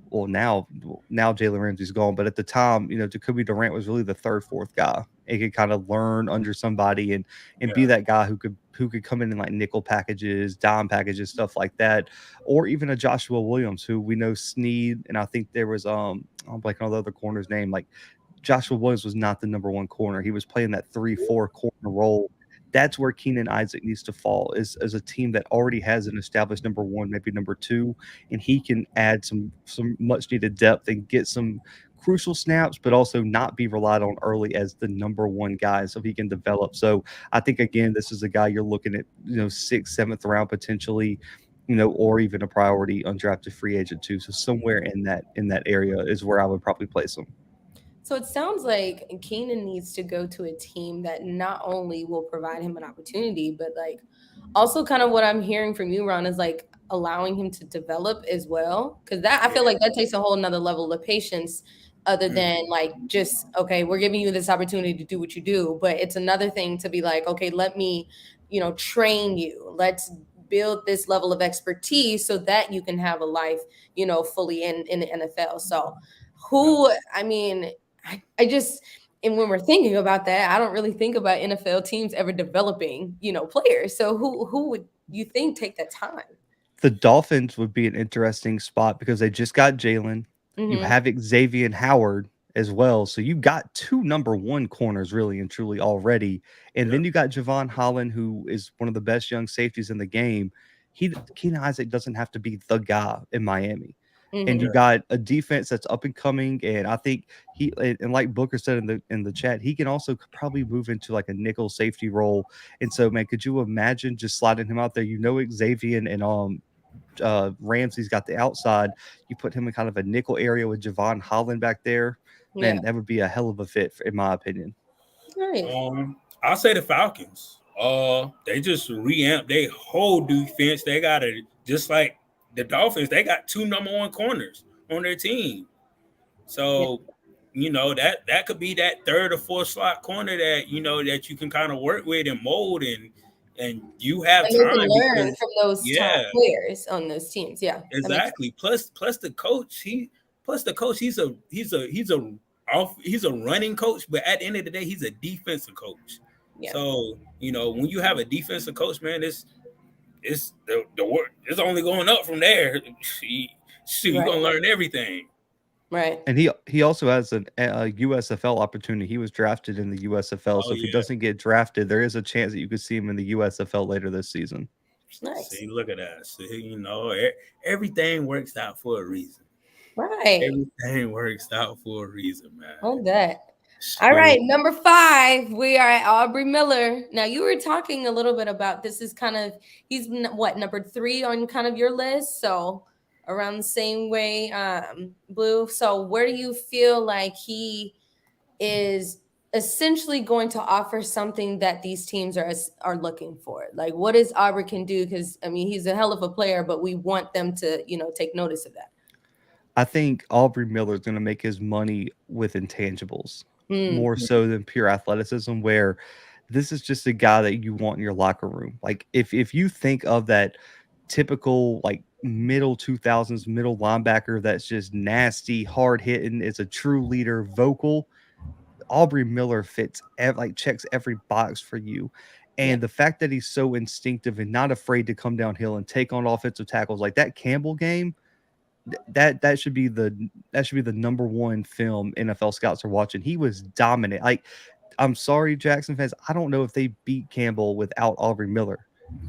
[SPEAKER 3] Well, now Jalen Ramsey's gone, but at the time, Jacoby Durant was really the 3rd, 4th guy. He could kind of learn under somebody and be that guy who could come in like nickel packages, dime packages, stuff like that, or even a Joshua Williams who we know Sneed, and I think there was I'm blanking on the other corner's name. Like Joshua Williams was not the number 1 corner. He was playing that 3-4 corner role. That's where Kenyon Isaac needs to fall, is a team that already has an established number 1, maybe number 2, and he can add some much needed depth and get some crucial snaps, but also not be relied on early as the number 1 guy, so he can develop. So I think again, this is a guy you're looking at, 6th, 7th round potentially, or even a priority undrafted free agent too. So somewhere in that area is where I would probably place him.
[SPEAKER 2] So it sounds like Keenan needs to go to a team that not only will provide him an opportunity, but like also kind of what I'm hearing from you, Ron, is like allowing him to develop as well. Because that I feel like that takes a whole nother level of patience other than like just, okay, we're giving you this opportunity to do what you do. But it's another thing to be like, okay, let me, train you. Let's build this level of expertise so that you can have a life, fully in the NFL. So I mean, And when we're thinking about that, I don't really think about NFL teams ever developing, players. So who would you think take that time?
[SPEAKER 3] The Dolphins would be an interesting spot because they just got Jalen. You
[SPEAKER 2] Mm-hmm.
[SPEAKER 3] have Xavier Howard as well. So you got two number one corners really and truly already. And
[SPEAKER 1] Yeah.
[SPEAKER 3] then you got Javon Holland, who is one of the best young safeties in the game. Keenan Isaac doesn't have to be the guy in Miami. And
[SPEAKER 2] Mm-hmm.
[SPEAKER 3] you got a defense that's up and coming. And I think and like Booker said in the chat, he can also probably move into like a nickel safety role. And so, man, could you imagine just sliding him out there? Xavier and Ramsey's got the outside. You put him in kind of a nickel area with Javon Holland back there.
[SPEAKER 2] Yeah.
[SPEAKER 3] Man, that would be a hell of a fit, in my opinion.
[SPEAKER 2] Nice.
[SPEAKER 1] I'll say the Falcons. They just reamped their whole defense. They got it just like the Dolphins. They got two number one corners on their team. So, that could be that third or fourth slot corner that that you can kind of work with and mold and you have
[SPEAKER 2] And they can
[SPEAKER 1] time
[SPEAKER 2] learn
[SPEAKER 1] because
[SPEAKER 2] from those top players on those teams. Yeah.
[SPEAKER 1] exactly. Plus the coach, he's a running coach, but at the end of the day, he's a defensive coach.
[SPEAKER 2] Yeah.
[SPEAKER 1] So, when you have a defensive coach, man, it's the work it's only going up from there. You're gonna learn everything.
[SPEAKER 2] Right.
[SPEAKER 3] And he also has a USFL opportunity. He was drafted in the USFL. So if he doesn't get drafted, there is a chance that you could see him in the USFL later this season.
[SPEAKER 2] Nice.
[SPEAKER 1] See, look at that. See, everything works out for a reason.
[SPEAKER 2] Right.
[SPEAKER 1] Everything works out for a reason, man.
[SPEAKER 2] On that. All right, number 5, we are at Aubrey Miller. Now, you were talking a little bit about this is kind of, he's what, number 3 on kind of your list? So around the same way, Blue. So where do you feel like he is essentially going to offer something that these teams are looking for? Like, what is Aubrey can do? Because, I mean, he's a hell of a player, but we want them to, take notice of that.
[SPEAKER 3] I think Aubrey Miller is going to make his money with intangibles more so than pure athleticism, where this is just a guy that you want in your locker room. Like if you think of that typical like middle 2000s middle linebacker that's just nasty, hard hitting, is a true leader, vocal, Aubrey Miller fits checks every box for you. And the fact that he's so instinctive and not afraid to come downhill and take on offensive tackles, like that Campbell game, that should be the number one film NFL scouts are watching. He was dominant. Like, I'm sorry, Jackson fans, I don't know if they beat Campbell without Aubrey Miller.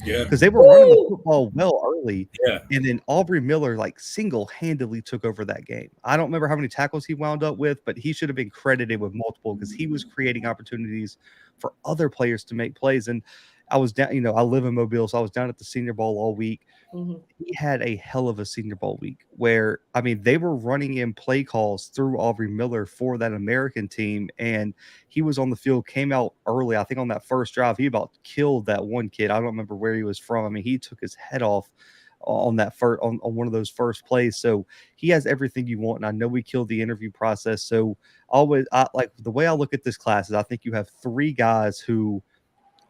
[SPEAKER 1] Yeah,
[SPEAKER 3] because they were running the football well early.
[SPEAKER 1] Yeah,
[SPEAKER 3] and then Aubrey Miller like single-handedly took over that game. I don't remember how many tackles he wound up with, but he should have been credited with multiple because he was creating opportunities for other players to make plays. And I was down, I live in Mobile, so I was down at the Senior Bowl all week. He had a hell of a Senior Bowl week where, I mean, they were running in play calls through Aubrey Miller for that American team, and he was on the field, came out early. I think on that first drive, he about killed that one kid. I don't remember where he was from. I mean, he took his head off on that first on one of those first plays. So he has everything you want. And I know we killed the interview process. So like the way I look at this class is I think you have 3 guys who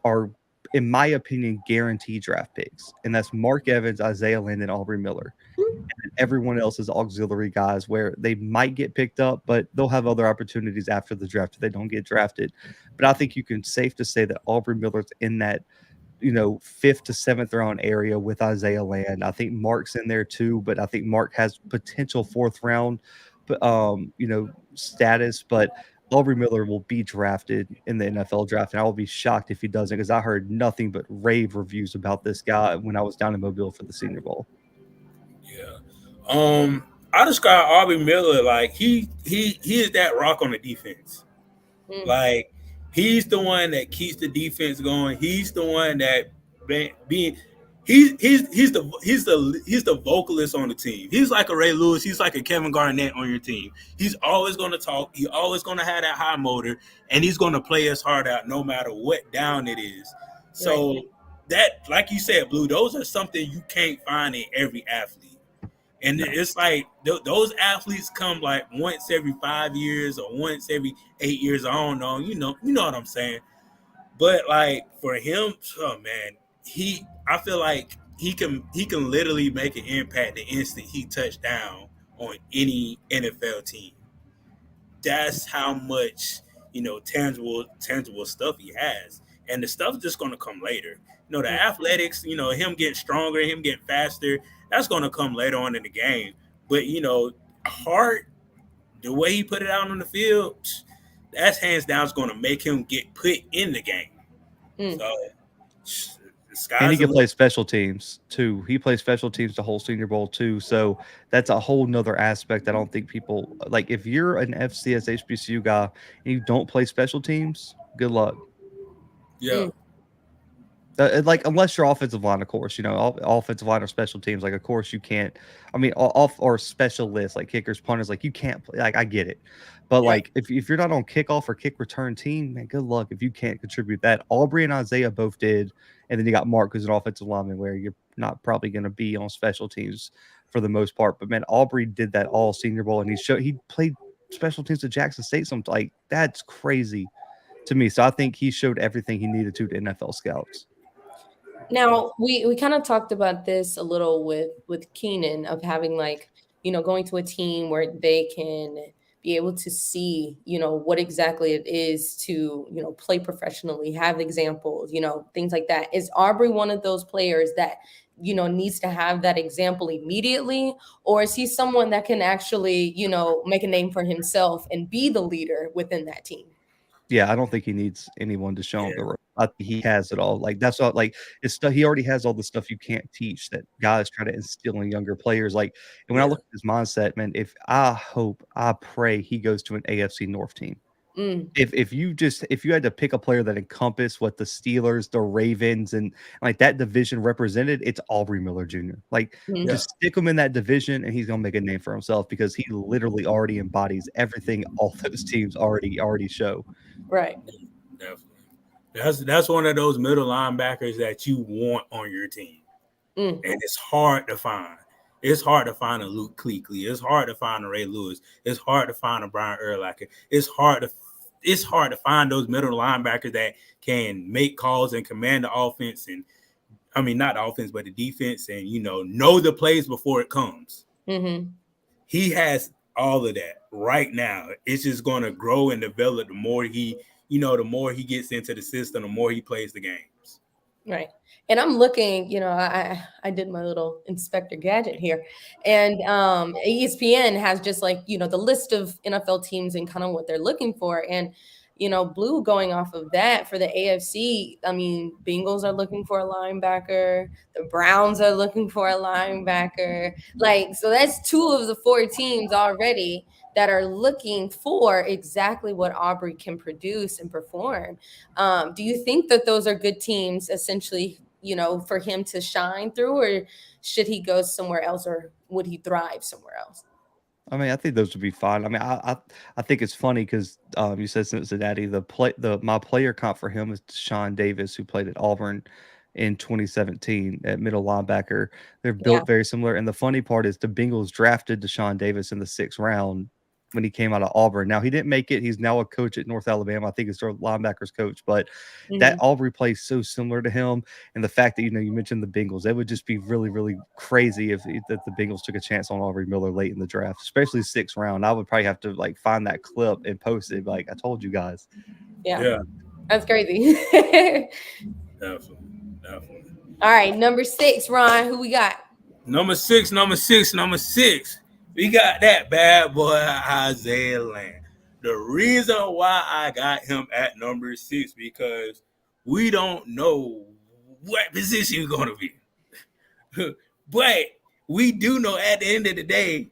[SPEAKER 3] are, in my opinion, guaranteed draft picks. And that's Mark Evans, Isaiah Lynn, and Aubrey Miller. And everyone else is auxiliary guys where they might get picked up, but they'll have other opportunities after the draft if they don't get drafted. But I think you can safe to say that Aubrey Miller's in that 5th to 7th round area with Isaiah Land. I think Mark's in there too, but I think Mark has potential 4th round, status. But Aubrey Miller will be drafted in the NFL draft, and I will be shocked if he doesn't, because I heard nothing but rave reviews about this guy when I was down in Mobile for the Senior Bowl.
[SPEAKER 1] Yeah, I describe Aubrey Miller like he is that rock on the defense. Like, he's the one that keeps the defense going. He's the one that he's the vocalist on the team. He's like a Ray Lewis. He's like a Kevin Garnett on your team. He's always going to talk. He's always going to have that high motor, and he's going to play his heart out no matter what down it is. So that, like you said, Blue, those are something you can't find in every athlete. And it's like those athletes come like once every 5 years or once every 8 years. I don't know. You know what I'm saying. But like for him, oh man, I feel like he can literally make an impact the instant he touched down on any NFL team. That's how much tangible stuff he has, and the stuff's just going to come later. The
[SPEAKER 2] Mm.
[SPEAKER 1] athletics, him getting stronger, him getting faster, that's going to come later on in the game. But heart, the way he put it out on the field, that's hands down is going to make him get put in the game.
[SPEAKER 2] Mm.
[SPEAKER 1] So the
[SPEAKER 3] And he
[SPEAKER 1] sky's the
[SPEAKER 3] can play
[SPEAKER 1] limit.
[SPEAKER 3] special teams too. He plays special teams the whole Senior Bowl too. So that's a whole nother aspect I don't think people like. If you're an FCS HBCU guy and you don't play special teams, good luck.
[SPEAKER 1] Yeah,
[SPEAKER 3] Like unless you're offensive line, of course, offensive line or special teams. Like, of course, you can't. I mean, off or specialists like kickers, punters. Like, you can't play. Like, I get it, but
[SPEAKER 1] yeah,
[SPEAKER 3] like if you're not on kickoff or kick return team, man, good luck if you can't contribute that. Aubrey and Isaiah both did, and then you got Mark, who's an offensive lineman, where you're not probably going to be on special teams for the most part. But man, Aubrey did that all Senior Bowl, and he played special teams at Jackson State. Like that's crazy to me. So I think he showed everything he needed to NFL scouts.
[SPEAKER 2] Now we kind of talked about this a little with Keenan of having like, going to a team where they can be able to see, what exactly it is to, play professionally, have examples, things like that. Is Aubrey one of those players that, needs to have that example immediately? Or is he someone that can actually, make a name for himself and be the leader within that team?
[SPEAKER 3] Yeah, I don't think he needs anyone to show him the
[SPEAKER 1] yeah,
[SPEAKER 3] rope. I think he has it all. Like that's all. Like it's stuff he already has all the stuff you can't teach that guys try to instill in younger players. Like, and when I
[SPEAKER 1] yeah,
[SPEAKER 3] look at his mindset, man, I pray he goes to an AFC North team.
[SPEAKER 2] Mm,
[SPEAKER 3] If you had to pick a player that encompassed what the Steelers, the Ravens, and like that division represented, it's Aubrey Miller Jr. Like
[SPEAKER 2] mm,
[SPEAKER 1] yeah,
[SPEAKER 3] just stick him in that division, and he's gonna make a name for himself because he literally already embodies everything all those teams already show.
[SPEAKER 2] right.
[SPEAKER 1] definitely. That's one of those middle linebackers that you want on your team,
[SPEAKER 2] Mm,
[SPEAKER 1] and it's hard to find. It's hard to find a Luke Kuechly. It's hard to find a Ray Lewis. It's hard to find a Brian Urlacher. It's hard to find those middle linebackers that can make calls and command the offense, and I mean not the offense but the defense, and know the plays before it comes.
[SPEAKER 2] mm-hmm.
[SPEAKER 1] He has all of that right now. It's just going to grow and develop the more he gets into the system, the more he plays the games.
[SPEAKER 2] Right. And I'm looking, I did my little Inspector Gadget here. And ESPN has just like, the list of NFL teams and kind of what they're looking for. And, Blue going off of that for the AFC, I mean, Bengals are looking for a linebacker, the Browns are looking for a linebacker. Like, so that's two of the four teams already that are looking for exactly what Aubrey can produce and perform. Do you think that those are good teams essentially, for him to shine through, or should he go somewhere else, or would he thrive somewhere else?
[SPEAKER 3] I mean, I think those would be fine. I mean, I think it's funny because you said Cincinnati. My player comp for him is Deshaun Davis, who played at Auburn in 2017 at middle linebacker. They're
[SPEAKER 2] Yeah.
[SPEAKER 3] built very similar. And the funny part is the Bengals drafted Deshaun Davis in the 6th round when he came out of Auburn. Now he didn't make it. He's now a coach at North Alabama. I think he's their linebackers coach. But that
[SPEAKER 2] Mhm.
[SPEAKER 3] Aubrey plays so similar to him, and the fact that you mentioned the Bengals, that would just be really really crazy if the Bengals took a chance on Aubrey Miller late in the draft, especially 6th round. I would probably have to like find that clip and post it. Like I told you guys.
[SPEAKER 2] Yeah.
[SPEAKER 1] Yeah,
[SPEAKER 2] That's crazy.
[SPEAKER 1] definitely, definitely.
[SPEAKER 2] All right. Number 6, Ron, who we got?
[SPEAKER 1] Number six. We got that bad boy Isaiah Land. The reason why I got him at number 6 because we don't know what position he's gonna be. But we do know at the end of the day,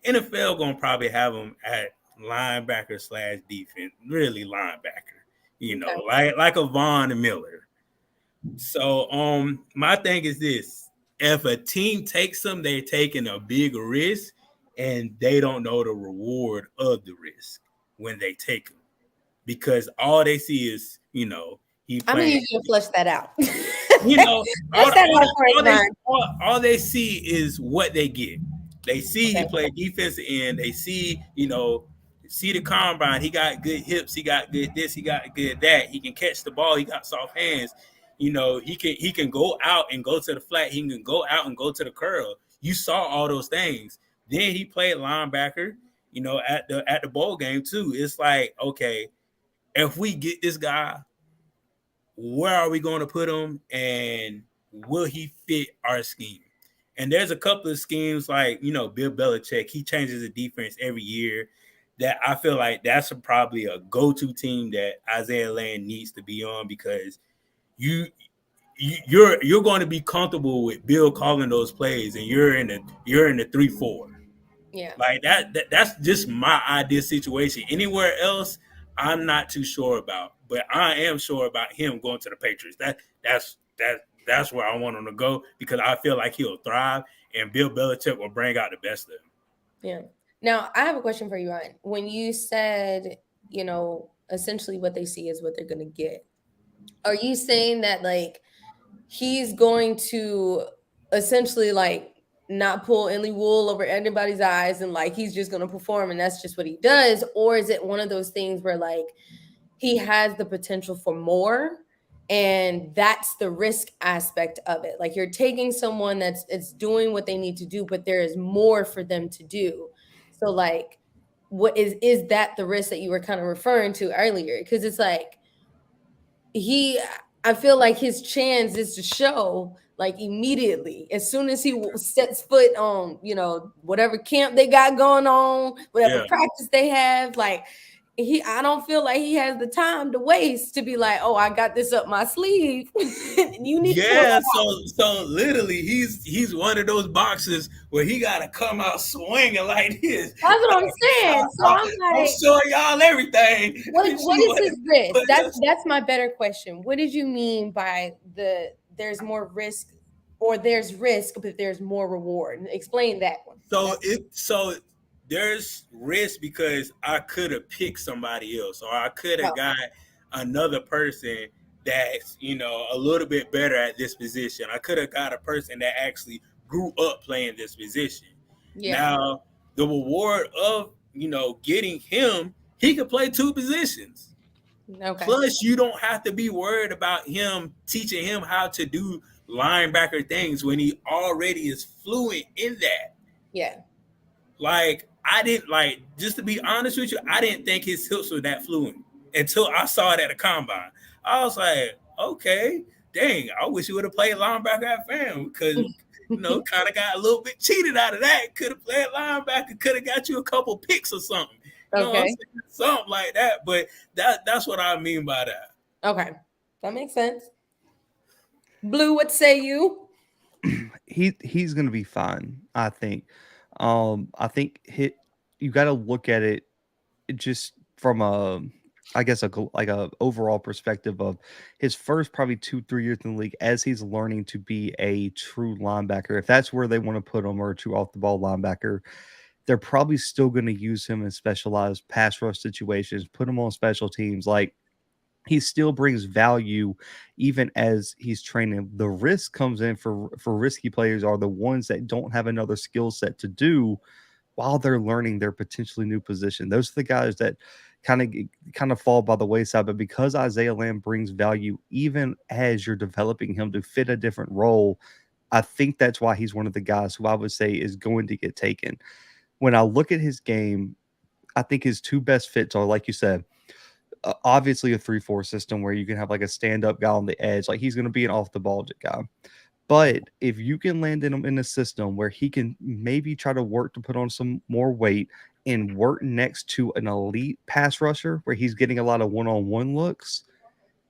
[SPEAKER 1] NFL gonna probably have him at linebacker slash defense, really linebacker.
[SPEAKER 2] Okay.
[SPEAKER 1] Like a Von Miller. So my thing is this: if a team takes them, they're taking a big risk, and they don't know the reward of the risk when they take them because all they see is he
[SPEAKER 2] I'm gonna
[SPEAKER 1] playing.
[SPEAKER 2] need you to flush that out.
[SPEAKER 1] You know,
[SPEAKER 2] Flush that out for us, Ron.
[SPEAKER 1] all they see is what they get. They see he
[SPEAKER 2] Okay.
[SPEAKER 1] played defensive end. They see, see the combine. He got good hips. He got good this. He got good that. He can catch the ball. He got soft hands. He can go out and go to the flat. He can go out and go to the curl. You saw all those things. Then he played linebacker. At the bowl game too. It's like, okay, if we get this guy, where are we going to put him, and will he fit our scheme? And there's a couple of schemes like, Bill Belichick, he changes the defense every year, that I feel like that's probably a go-to team that Isaiah Land needs to be on, because you you're going to be comfortable with Bill calling those plays, and you're in the 3-4.
[SPEAKER 2] Yeah.
[SPEAKER 1] Like that's just my ideal situation. Anywhere else, I'm not too sure about, but I am sure about him going to the Patriots. That's where I want him to go, because I feel like he'll thrive, and Bill Belichick will bring out the best of him.
[SPEAKER 2] Yeah. Now, I have a question for you, Ryan. When you said, essentially what they see is what they're going to get, are you saying that, like, he's going to essentially, like, not pull any wool over anybody's eyes, and, like, he's just going to perform and that's just what he does? Or is it one of those things where, like, he has the potential for more, and that's the risk aspect of it? Like, you're taking someone it's doing what they need to do, but there is more for them to do. So, like, what is that the risk that you were kind of referring to earlier? Because it's like, I feel like his chance is to show, like, immediately as soon as he sets foot on, whatever camp they got going on, whatever practice they have. Like, I don't feel like he has the time to waste to be like, oh, I got this up my sleeve. You need
[SPEAKER 1] to so literally he's one of those boxers where he gotta come out swinging like this.
[SPEAKER 2] That's what I'm saying. So I'm like,
[SPEAKER 1] I'm showing y'all everything.
[SPEAKER 2] What is his risk? That's my better question. What did you mean by there's more risk, or there's risk but there's more reward? Explain that one.
[SPEAKER 1] So there's risk because I could have picked somebody else, or I could have got another person that's, a little bit better at this position. I could have got a person that actually grew up playing this position. Yeah. Now, the reward of, getting him, he could play two positions. Okay. Plus, you don't have to be worried about him teaching him how to do linebacker things when he already is fluent in that.
[SPEAKER 2] Yeah.
[SPEAKER 1] Like, just to be honest with you, I didn't think his hips were that fluent until I saw it at a combine. I was like, okay, dang, I wish he would have played linebacker at FAM, because, kind of got a little bit cheated out of that. Could have played linebacker, could have got you a couple picks or something. Okay. Something like that. But that's what I mean by that.
[SPEAKER 2] Okay. That makes sense. Blue, what say you?
[SPEAKER 3] He's going to be fine, I think. I think you got to look at it just from a overall perspective of his first probably 2-3 years in the league, as he's learning to be a true linebacker. If that's where they want to put him, or a true off the ball linebacker, they're probably still going to use him in specialized pass rush situations, put him on special teams. Like, he still brings value even as he's training. The risk comes in for risky players are the ones that don't have another skill set to do while they're learning their potentially new position. Those are the guys that kind of fall by the wayside. But because Isaiah Lamb brings value even as you're developing him to fit a different role, I think that's why he's one of the guys who I would say is going to get taken. When I look at his game, I think his two best fits are, like you said, obviously a 3-4 system where you can have like a stand-up guy on the edge. Like, he's going to be an off-the-ball guy. But if you can land him in a system where he can maybe try to work to put on some more weight and work next to an elite pass rusher where he's getting a lot of one-on-one looks,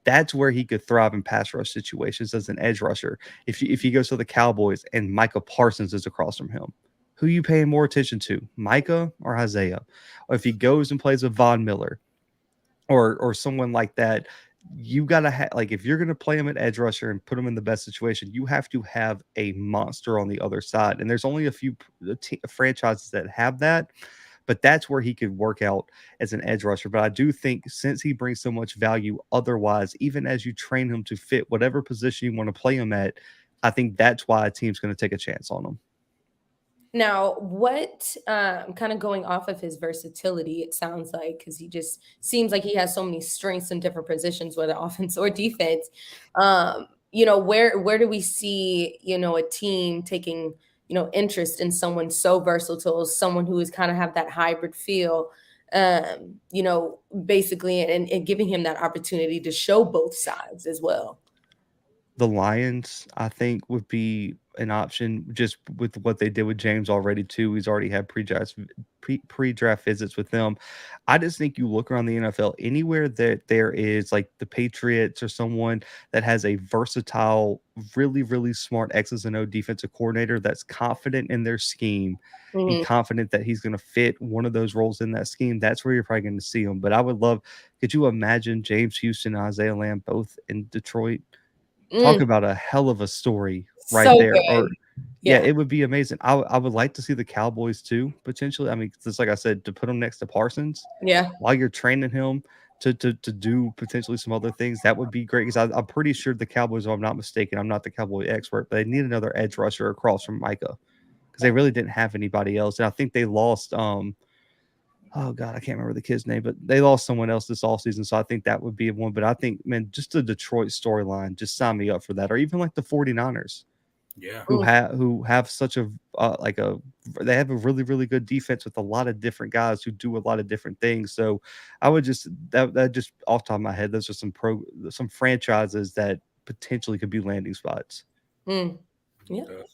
[SPEAKER 3] that's where he could thrive in pass rush situations as an edge rusher. If he goes to the Cowboys and Micah Parsons is across from him, who are you paying more attention to, Micah or Isaiah? Or if he goes and plays with Von Miller or someone like that, you gotta have, like, if you're gonna play him at edge rusher and put him in the best situation, you have to have a monster on the other side. And there's only a few franchises that have that, but that's where he could work out as an edge rusher. But I do think since he brings so much value otherwise, even as you train him to fit whatever position you want to play him at, I think that's why a team's going to take a chance on him.
[SPEAKER 2] Now, what kind of going off of his versatility, it sounds like, because he just seems like he has so many strengths in different positions, whether offense or defense. Where do we see, a team taking, interest in someone so versatile, someone who is kind of have that hybrid feel, basically, and giving him that opportunity to show both sides as well.
[SPEAKER 3] The Lions, I think, would be an option just with what they did with James already too. He's already had pre-draft visits with them. I just think you look around the NFL, anywhere that there is like the Patriots or someone that has a versatile, really, really smart X's and O defensive coordinator that's confident in their scheme and
[SPEAKER 2] Mhm.
[SPEAKER 3] confident that he's going to fit one of those roles in that scheme. That's where you're probably going to see him. But I would love, could you imagine James Houston and Isaiah Lamb both in Detroit? Talk
[SPEAKER 2] Mm,
[SPEAKER 3] about a hell of a story right
[SPEAKER 2] so
[SPEAKER 3] there.
[SPEAKER 2] good.
[SPEAKER 3] Or yeah,
[SPEAKER 2] Yeah.
[SPEAKER 3] it would be amazing. I would like to see the Cowboys too, potentially. I mean, just like I said, to put him next to Parsons
[SPEAKER 2] Yeah.
[SPEAKER 3] while you're training him to do potentially some other things, that would be great. Because I'm pretty sure the Cowboys, if I'm not mistaken, I'm not the Cowboy expert, but they need another edge rusher across from Micah because they really didn't have anybody else. And I think they lost oh God, I can't remember the kid's name, but they lost someone else this offseason. So I think that would be one. But I think, man, just the Detroit storyline, just sign me up for that. Or even like the 49ers
[SPEAKER 1] Yeah.
[SPEAKER 2] Mm,
[SPEAKER 3] who have such a they have a really, really good defense with a lot of different guys who do a lot of different things. So I would just that just off the top of my head, those are some franchises that potentially could be landing spots.
[SPEAKER 2] mm. Yeah.
[SPEAKER 1] Definitely.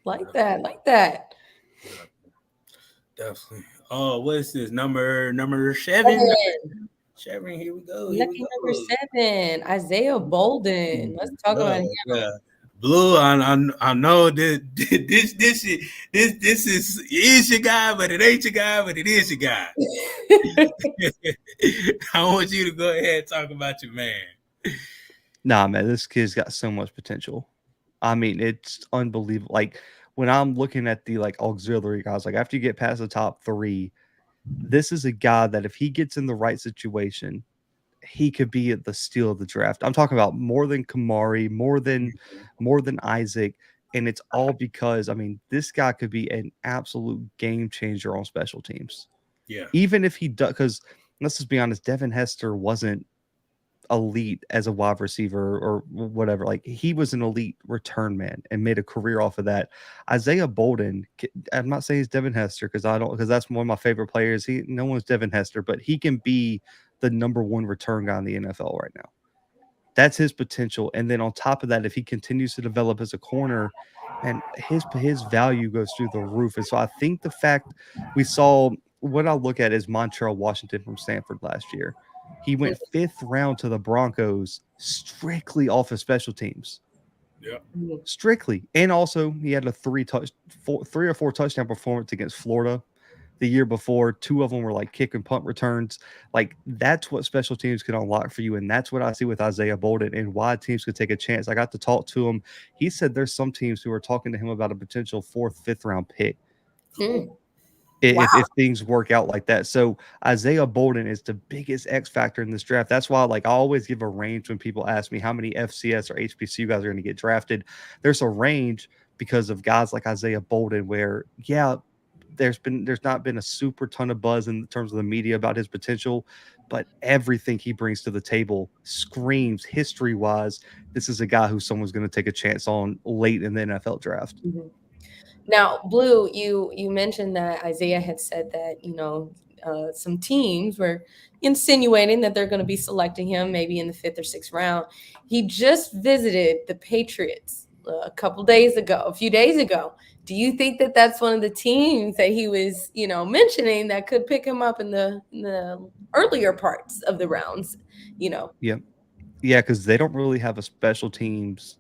[SPEAKER 2] Like that. Like that.
[SPEAKER 1] Definitely. Definitely. Oh, what is this? Number seven?
[SPEAKER 2] Seven.
[SPEAKER 1] Seven. Here we go. Here we
[SPEAKER 2] Lucky number
[SPEAKER 1] go.
[SPEAKER 2] 7, Isaiah Bolden. Let's talk about him.
[SPEAKER 1] Yeah. Blue, I know this is your guy, but it ain't your guy, but it is your guy. I want you to go ahead and talk about your man.
[SPEAKER 3] Nah, man, this kid's got so much potential. I mean, it's unbelievable. Like when I'm looking at the like auxiliary guys, like after you get past the top 3, this is a guy that if he gets in the right situation, he could be at the steal of the draft. I'm talking about more than Kamari, more than Isaac, and it's all because I mean, this guy could be an absolute game changer on special teams.
[SPEAKER 1] Yeah.
[SPEAKER 3] Even if he does, because let's just be honest, Devin Hester wasn't elite as a wide receiver or whatever. Like he was an elite return man and made a career off of that. Isaiah Bolden, I'm not saying he's Devin Hester because that's one of my favorite players. No one's Devin Hester, but he can be the number 1 return guy in the NFL right now. That's his potential. And then on top of that, if he continues to develop as a corner, and his value goes through the roof. And so I think the fact we saw what I look at is Montreal Washington from Stanford last year. He went 5th round to the Broncos strictly off of special teams.
[SPEAKER 1] Yeah.
[SPEAKER 3] Strictly. And also he had a 3 or 4 touchdown performance against Florida the year before. 2 of them were like kick and punt returns. Like that's what special teams can unlock for you. And that's what I see with Isaiah Bolden and why teams could take a chance. I got to talk to him. He said there's some teams who are talking to him about a potential 4th, 5th round pick.
[SPEAKER 2] Mm.
[SPEAKER 3] If things work out like that. So Isaiah Bolden is the biggest X factor in this draft. That's why like I always give a range when people ask me how many FCS or HBCU guys are going to get drafted. There's a range because of guys like Isaiah Bolden where there's not been a super ton of buzz in terms of the media about his potential, but everything he brings to the table screams history wise this is a guy who someone's going to take a chance on late in the NFL draft.
[SPEAKER 2] Mhm. Now, Blue, you mentioned that Isaiah had said that some teams were insinuating that they're going to be selecting him maybe in the 5th or 6th round. He just visited the Patriots a few days ago. Do you think that that's one of the teams that he was mentioning that could pick him up in the earlier parts of the rounds?
[SPEAKER 3] Yeah, because they don't really have a special teams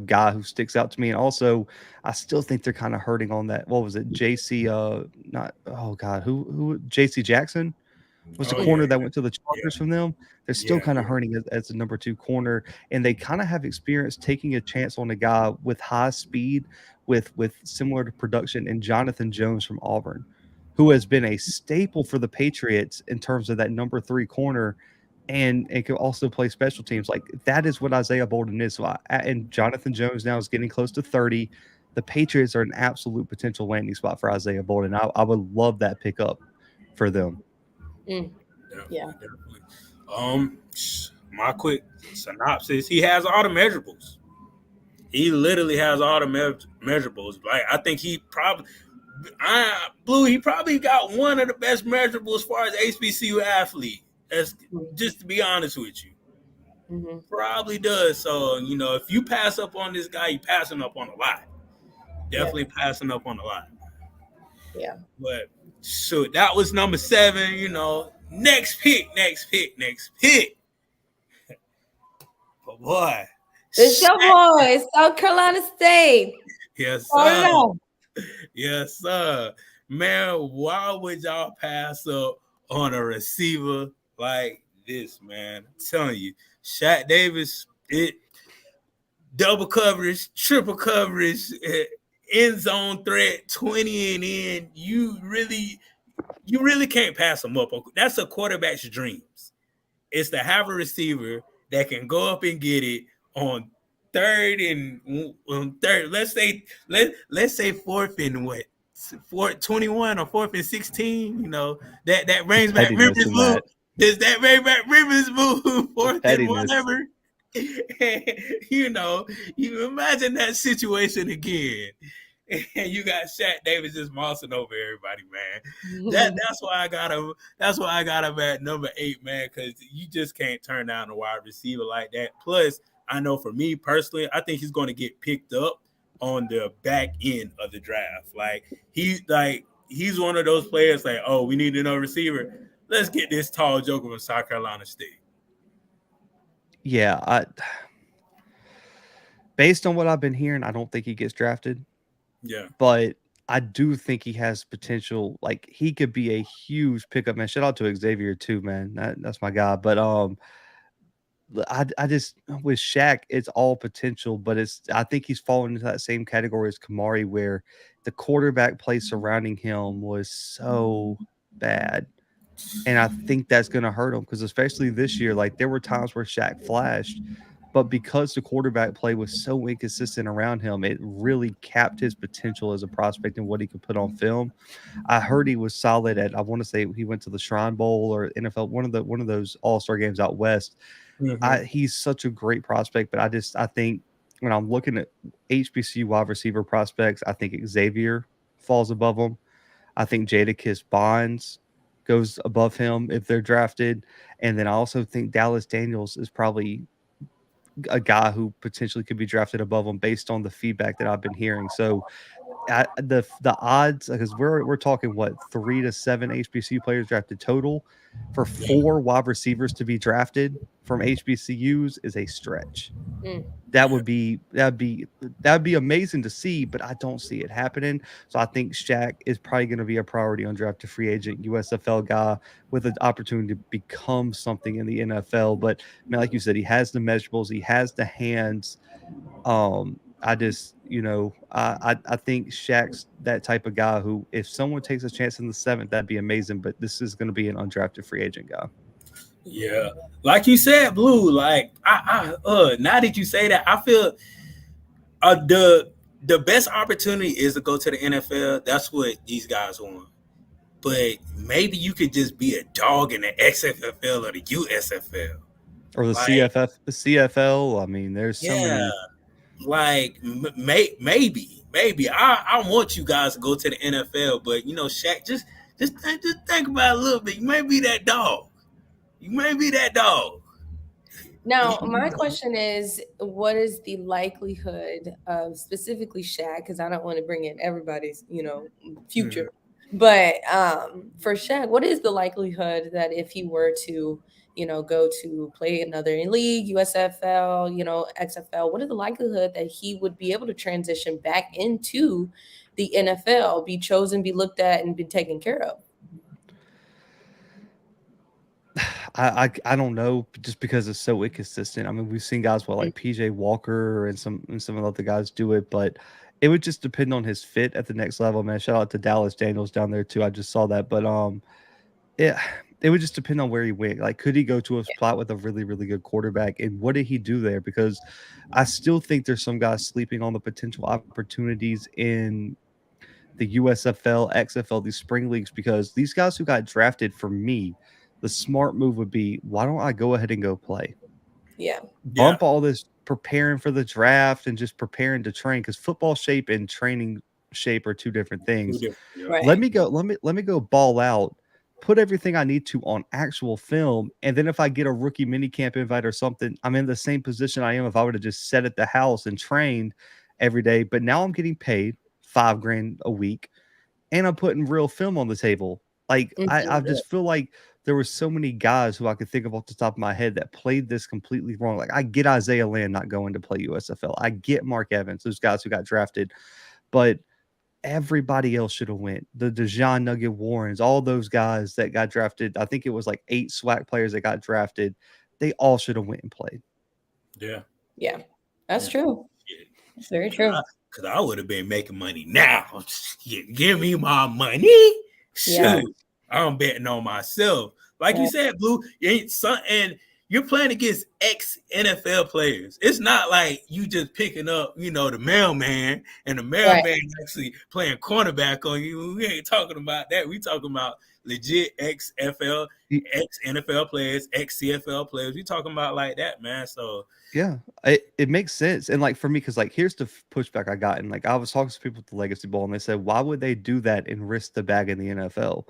[SPEAKER 3] guy who sticks out to me. And also, I still think they're kind of hurting on that. What was it? JC, not, oh God, who, JC Jackson was the
[SPEAKER 1] Oh yeah.
[SPEAKER 3] corner that went to the Chargers
[SPEAKER 1] Yeah.
[SPEAKER 3] from them. They're still
[SPEAKER 1] Yeah.
[SPEAKER 3] kind of hurting as the number 2 corner. And they kind of have experience taking a chance on a guy with high speed, with similar to production, and Jonathan Jones from Auburn, who has been a staple for the Patriots in terms of that number 3 corner and can also play special teams. Like that is what Isaiah Bolden is. So and Jonathan Jones now is getting close to 30. The Patriots are an absolute potential landing spot for Isaiah Bolden. I would love that pickup for them.
[SPEAKER 2] Mm, yeah.
[SPEAKER 1] Definitely. My quick synopsis: he has all the measurables. He literally has all the measurables. Like I think he probably Blue, he probably got one of the best measurables as far as HBCU athlete. That's just to be honest with you.
[SPEAKER 2] Mm-hmm.
[SPEAKER 1] Probably does. So, if you pass up on this guy, you passing up on a lot.
[SPEAKER 2] Yeah.
[SPEAKER 1] Definitely passing up on a lot.
[SPEAKER 2] Yeah.
[SPEAKER 1] But so that was number 7, Next pick. But boy,
[SPEAKER 2] It's your boy, South Carolina State.
[SPEAKER 1] yes,
[SPEAKER 2] Hold it
[SPEAKER 1] sir.
[SPEAKER 2] on.
[SPEAKER 1] Yes, sir. Man, why would y'all pass up on a receiver like this, man? I'm telling you, Shaq Davis, double coverage, triple coverage, end zone threat, 20 and in. You really can't pass him up. That's a quarterback's dreams. It's to have a receiver that can go up and get it on third and on third. Let's say fourth and what? 21 or fourth and 16. That
[SPEAKER 3] The
[SPEAKER 1] brings back
[SPEAKER 3] pettiness
[SPEAKER 1] Rivers
[SPEAKER 3] in
[SPEAKER 1] move.
[SPEAKER 3] that.
[SPEAKER 1] Does that bring back Rivers move?
[SPEAKER 3] The
[SPEAKER 1] Fourth and
[SPEAKER 3] pettiness.
[SPEAKER 1] whatever. You imagine that situation again. And you got Shaq Davis just mossing over everybody, man. That's why I got him. That's why I got him at number 8, man. Because you just can't turn down a wide receiver like that. Plus, I know for me personally, I think he's going to get picked up on the back end of the draft. He's one of those players like, oh, we need another receiver. Let's get this tall joker from South Carolina State.
[SPEAKER 3] Yeah, based on what I've been hearing, I don't think he gets drafted.
[SPEAKER 1] Yeah.
[SPEAKER 3] But I do think he has potential. Like, he could be a huge pickup, man. Shout out to Xavier too, man. That's my guy. But I just, with Shaq, it's all potential, but I think he's fallen into that same category as Kamari, where the quarterback play surrounding him was so bad. And I think that's going to hurt him, because especially this year, like, there were times where Shaq flashed, but because the quarterback play was so inconsistent around him, it really capped his potential as a prospect and what he could put on film. I heard he was solid at, I want to say he went to the Shrine Bowl or NFL, one of those All-Star games out west.
[SPEAKER 1] Mm-hmm.
[SPEAKER 3] He's such a great prospect, but I think when I'm looking at HBCU wide receiver prospects, I think Xavier falls above him. I think Jadakiss Bonds goes above him if they're drafted. And then I also think Dallas Daniels is probably a guy who potentially could be drafted above him based on the feedback that I've been hearing. So the odds, because we're talking what, 3 to 7 HBCU players drafted total, for 4 wide receivers to be drafted from HBCUs is a stretch.
[SPEAKER 2] Mm.
[SPEAKER 3] That'd be amazing to see, but I don't see it happening. So I think Shaq is probably going to be a priority undrafted free agent USFL guy with an opportunity to become something in the NFL. But man, like you said, he has the measurables, he has the hands. I just, I think Shaq's that type of guy who, if someone takes a chance in the 7th, that'd be amazing. But this is going to be an undrafted free agent guy.
[SPEAKER 1] Yeah, like you said, Blue. Like now that you say that, I feel the best opportunity is to go to the NFL. That's what these guys want. But maybe you could just be a dog in the XFL or the USFL
[SPEAKER 3] or the CFL. I mean, there's so many.
[SPEAKER 1] Like maybe I want you guys to go to the NFL, but Shaq, just think about it a little bit. You may be that dog.
[SPEAKER 2] Now, my question is, what is the likelihood of specifically Shaq? Because I don't want to bring in everybody's, future. But for Shaq, what is the likelihood that if he were to, go to play another league, USFL, XFL, what is the likelihood that he would be able to transition back into the NFL, be chosen, be looked at, and be taken care of?
[SPEAKER 3] I don't know, just because it's so inconsistent. I mean, we've seen guys like PJ Walker and some of the other guys do it, but it would just depend on his fit at the next level, man. Shout out to Dallas Daniels down there too. I just saw that, but it would just depend on where he went. Like, could he go to a spot with a really, really good quarterback, and what did he do there? Because I still think there's some guys sleeping on the potential opportunities in the USFL, XFL, these spring leagues, because these guys who got drafted, for me, the smart move would be, why don't I go ahead and go play?
[SPEAKER 2] Yeah.
[SPEAKER 3] Bump all this preparing for the draft and just preparing to train, because football shape and training shape or two different things.
[SPEAKER 1] Yeah.
[SPEAKER 2] Right.
[SPEAKER 3] Let me go ball out, put everything I need to on actual film, and then if I get a rookie mini camp invite or something, I'm in the same position I am if I would have just sat at the house and trained every day. But now I'm getting paid $5,000 a week, and I'm putting real film on the table. Like I just feel like there were so many guys who I could think of off the top of my head that played this completely wrong. Like I get Isaiah Land not going to play USFL. I get Mark Evans, those guys who got drafted, but everybody else should have went. The Dejon Nugget Warrens, all those guys that got drafted. I think it was like 8 SWAC players that got drafted. They all should have went and played.
[SPEAKER 1] Yeah.
[SPEAKER 2] Yeah, that's true. It's very true.
[SPEAKER 1] Because I would have been making money now. Give me my money. Shoot.
[SPEAKER 2] Yeah.
[SPEAKER 1] I'm betting on myself. Like you said, Blue, you ain't and you're playing against ex-NFL players. It's not like you just picking up, the mailman and the mailman actually playing cornerback on you. We ain't talking about that. We talking about legit ex-NFL, ex-NFL players, ex-CFL players. We talking about like that, man. So
[SPEAKER 3] yeah, it makes sense. And like for me, because like here's the pushback I got. And like I was talking to people at the Legacy Bowl, and they said, why would they do that and risk the bag in the NFL?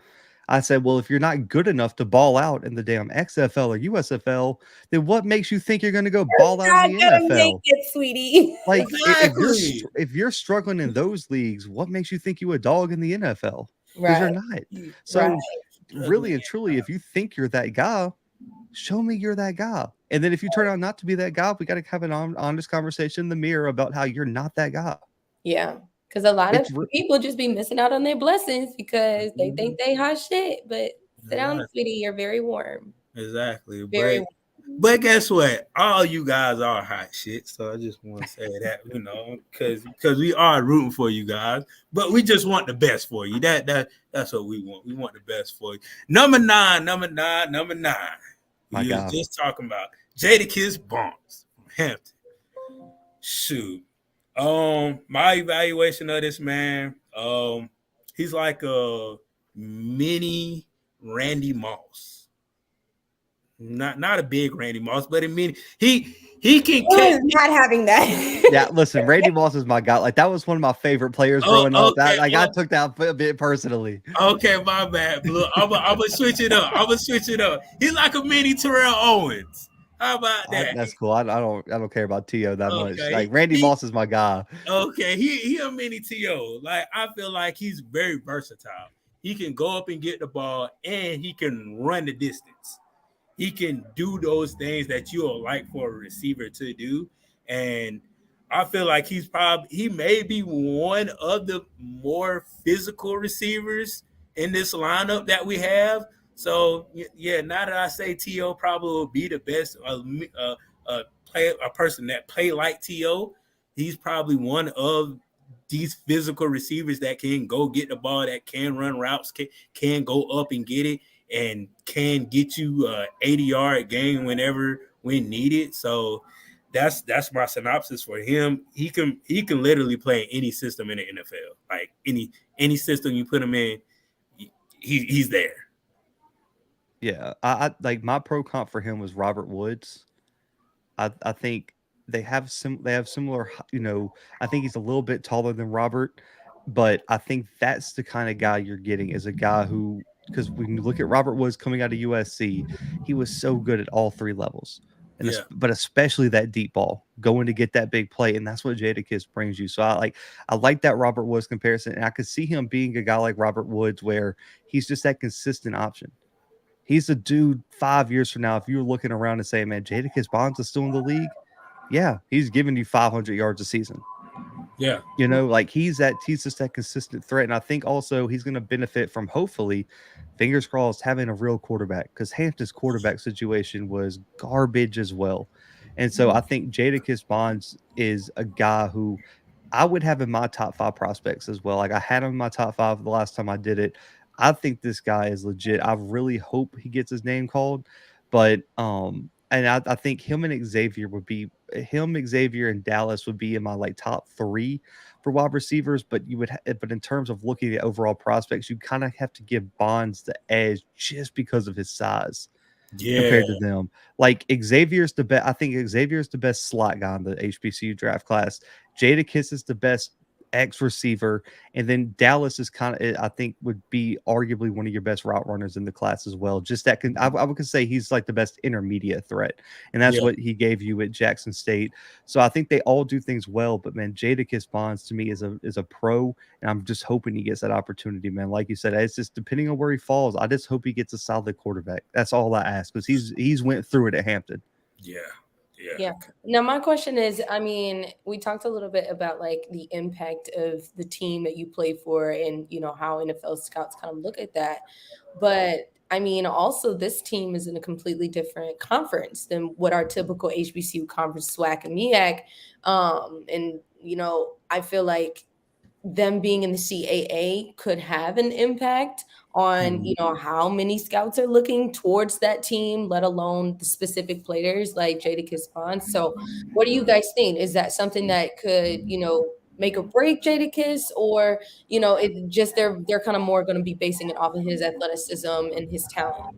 [SPEAKER 3] I said, well, if you're not good enough to ball out in the damn XFL or USFL, then what makes you think you're going to go ball out in the NFL?
[SPEAKER 2] Make it, sweetie.
[SPEAKER 3] Like if you're struggling in those leagues, what makes you think you a dog in the NFL? Because you're not. So really and truly, if you think you're that guy, show me you're that guy. And then if you turn out not to be that guy, we got to have an honest conversation in the mirror about how you're not that guy.
[SPEAKER 2] Yeah. Because a lot of people just be missing out on their blessings because they think they hot shit. But sit down, sweetie, you're very warm.
[SPEAKER 1] Exactly. Very warm. But guess what? All you guys are hot shit. So I just want to say that, because we are rooting for you guys. But we just want the best for you. That's what we want. We want the best for you. Number nine. We was just talking about Jadakiss Barnes from Hampton. Shoot. My evaluation of this man, he's like a mini Randy Moss. Not a big Randy Moss, but he can catch.
[SPEAKER 2] Not having that.
[SPEAKER 3] Yeah, listen, Randy Moss is my guy. Like that was one of my favorite players growing up. I took that a bit personally.
[SPEAKER 1] Okay, my bad, Blue. I'm gonna switch it up. He's like a mini Terrell Owens. How about that?
[SPEAKER 3] That's cool. I don't care about T.O. that much. Like Randy Moss is my guy.
[SPEAKER 1] Okay, he a mini T.O. Like I feel like he's very versatile. He can go up and get the ball, and he can run the distance. He can do those things that you'll like for a receiver to do, and I feel like he may be one of the more physical receivers in this lineup that we have. So yeah, now that I say T.O. probably will be the best a person that play like T.O., he's probably one of these physical receivers that can go get the ball, that can run routes, can go up and get it, and can get you 80-yard gain when needed. So that's my synopsis for him. He can literally play any system in the NFL. Like any system you put him in, he's there.
[SPEAKER 3] Yeah, I like my pro comp for him was Robert Woods. I think they have similar. I think he's a little bit taller than Robert, but I think that's the kind of guy you're getting is a guy who, because when you look at Robert Woods coming out of USC, he was so good at all 3 levels, but especially that deep ball, going to get that big play, and that's what Jadakiss brings you. So I like that Robert Woods comparison, and I could see him being a guy like Robert Woods where he's just that consistent option. He's a dude 5 years from now. If you're looking around and saying, man, Jadakiss Barnes is still in the league. Yeah, he's giving you 500 yards a season.
[SPEAKER 1] Yeah.
[SPEAKER 3] Like he's just that consistent threat. And I think also he's going to benefit from, hopefully, fingers crossed, having a real quarterback, because Hampton's quarterback situation was garbage as well. And so I think Jadakiss Barnes is a guy who I would have in my top 5 prospects as well. Like I had him in my top 5 the last time I did it. I think this guy is legit. I really hope he gets his name called, but and I think him and Xavier and Dallas would be in my like top 3 for wide receivers. But but in terms of looking at overall prospects, you kind of have to give Bonds the edge just because of his size compared to them. Like Xavier's the best. I think Xavier's the best slot guy in the HBCU draft class. Jadakiss is the best X receiver, and then Dallas is kind of, I think, would be arguably one of your best route runners in the class as well. Just that can, I would say he's like the best intermediate threat, and that's
[SPEAKER 1] Yeah.
[SPEAKER 3] what he gave you at Jackson State. So I think they all do things well, but man, Jadakiss Bonds to me is a pro, and I'm just hoping he gets that opportunity, man. Like you said, it's just depending on where he falls. I just hope he gets a solid quarterback. That's all I ask, because he's went through it at Hampton.
[SPEAKER 1] Yeah. Yeah.
[SPEAKER 2] Yeah. Now, my question is, I mean, we talked a little bit about like the impact of the team that you play for and, you know, how NFL scouts kind of look at that. But I mean, also, this team is in a completely different conference than what our typical HBCU conference, SWAC and MEAC. And, you know, I feel like them being in the CAA could have an impact on, you know, how many scouts are looking towards that team, let alone the specific players like Jadakiss Bonds. So what do you guys think? Is that something that could, you know, make or break Jadakiss, or, you know, it just they're kind of more going to be basing it off of his athleticism and his talent?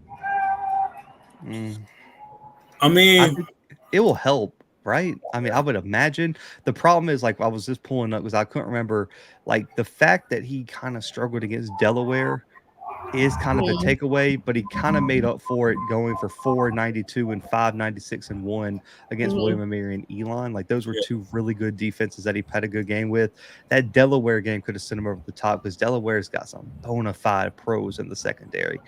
[SPEAKER 3] Mm.
[SPEAKER 1] I
[SPEAKER 3] I
[SPEAKER 1] mean,
[SPEAKER 3] think it will help, right? I mean, I would imagine. The problem is, like, I was just pulling up because I couldn't remember, like, the fact that he kind of struggled against Delaware is kind of a
[SPEAKER 2] Mhm,
[SPEAKER 3] takeaway, but he kind of made up for it going for 492 and 596 and 1 against
[SPEAKER 2] mhm,
[SPEAKER 3] William and Mary and Elon. Like, those were
[SPEAKER 1] yeah.
[SPEAKER 3] two really good defenses that he had a good game with. That Delaware game could have sent him over the top because Delaware's got some bona fide pros in the secondary.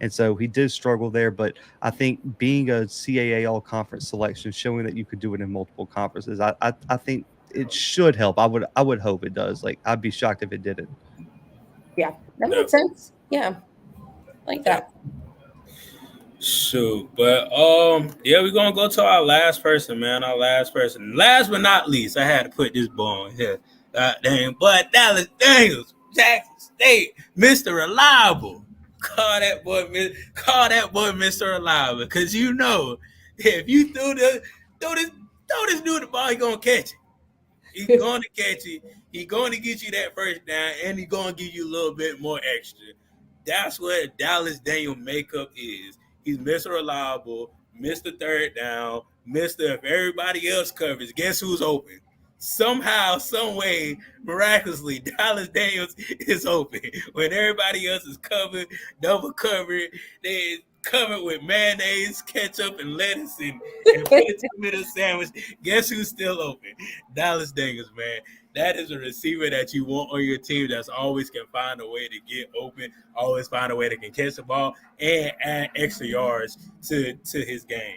[SPEAKER 3] And so he did struggle there, but I think being a CAA all conference selection, showing that you could do it in multiple conferences, I think it should help. I would hope it does. Like, I'd be shocked if it didn't.
[SPEAKER 2] yeah, that makes
[SPEAKER 1] Definitely.
[SPEAKER 2] sense. Yeah, like that.
[SPEAKER 1] Definitely. Shoot, but yeah, we're gonna go to our last person, man. Our last person, last but not least, I had to put this boy on here. God dang, but Dallas Daniels, Jackson State, Mr. Reliable. Call that boy Mr. Reliable, because you know if you throw this throw this dude the ball, he gonna catch it. He's going to catch it. He's going to get you that first down, and he's going to give you a little bit more extra. That's what Dallas Daniel makeup is. He's Mr. Reliable, Mr. Third Down, Mr. If everybody else covers, guess who's open? Somehow, some way, miraculously, Dallas Daniels is open. When everybody else is covered, double covered, they covered with mayonnaise, ketchup, and lettuce, and put a tomato sandwich. Guess who's still open? Dallas Daniels, man. That is a receiver that you want on your team that's always can find a way to get open, always find a way to can catch the ball and add extra yards to his game.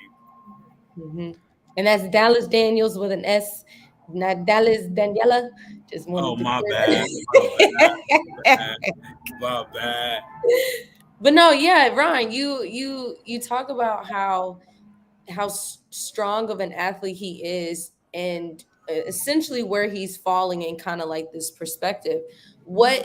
[SPEAKER 2] Hmm. And that's Dallas Daniels with an S, not Dallas Daniela. Just
[SPEAKER 1] Oh,
[SPEAKER 2] wanted to
[SPEAKER 1] my
[SPEAKER 2] clear
[SPEAKER 1] bad. My bad.
[SPEAKER 2] that.
[SPEAKER 1] My bad.
[SPEAKER 2] But no, yeah, Ron, you talk about how strong of an athlete he is, and essentially where he's falling in kind of like this perspective. What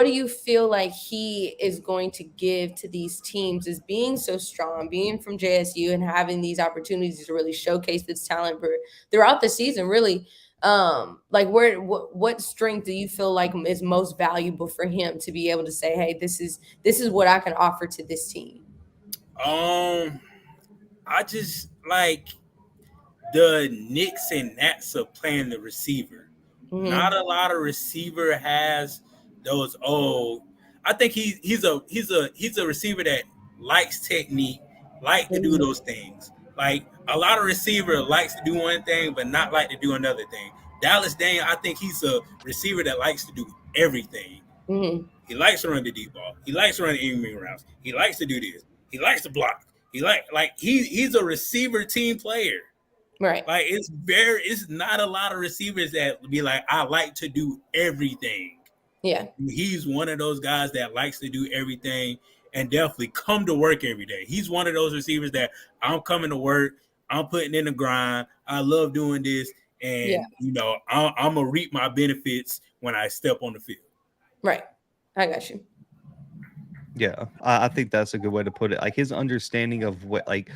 [SPEAKER 2] do you feel like he is going to give to these teams as being so strong, being from JSU and having these opportunities to really showcase this talent throughout the season, really? Like, what strength do you feel like is most valuable for him to be able to say, hey, this is what I can offer to this team?
[SPEAKER 1] Um, I just like the Knicks and Nats are playing the receiver. Not
[SPEAKER 2] Hmm.
[SPEAKER 1] a lot of receiver has those. Oh, I think he's a receiver that likes technique, like to do
[SPEAKER 2] Hmm.
[SPEAKER 1] those things. Like a lot of receiver likes to do one thing, but not like to do another thing. Dallas Daniel, I think he's a receiver that likes to do everything.
[SPEAKER 2] Hmm.
[SPEAKER 1] He likes to run the deep ball. He likes to run the in routes. He likes to do this. He likes to block. He's a receiver team player.
[SPEAKER 2] Right.
[SPEAKER 1] Like it's not a lot of receivers that be like, I like to do everything.
[SPEAKER 2] Yeah.
[SPEAKER 1] He's one of those guys that likes to do everything and definitely come to work every day. He's one of those receivers that I'm coming to work, I'm putting in the grind, I love doing this,
[SPEAKER 2] Yeah.
[SPEAKER 1] and I'm gonna reap my benefits when I step on the field.
[SPEAKER 2] Right. I got you.
[SPEAKER 3] Yeah, I think that's a good way to put it. Like his understanding of what, like,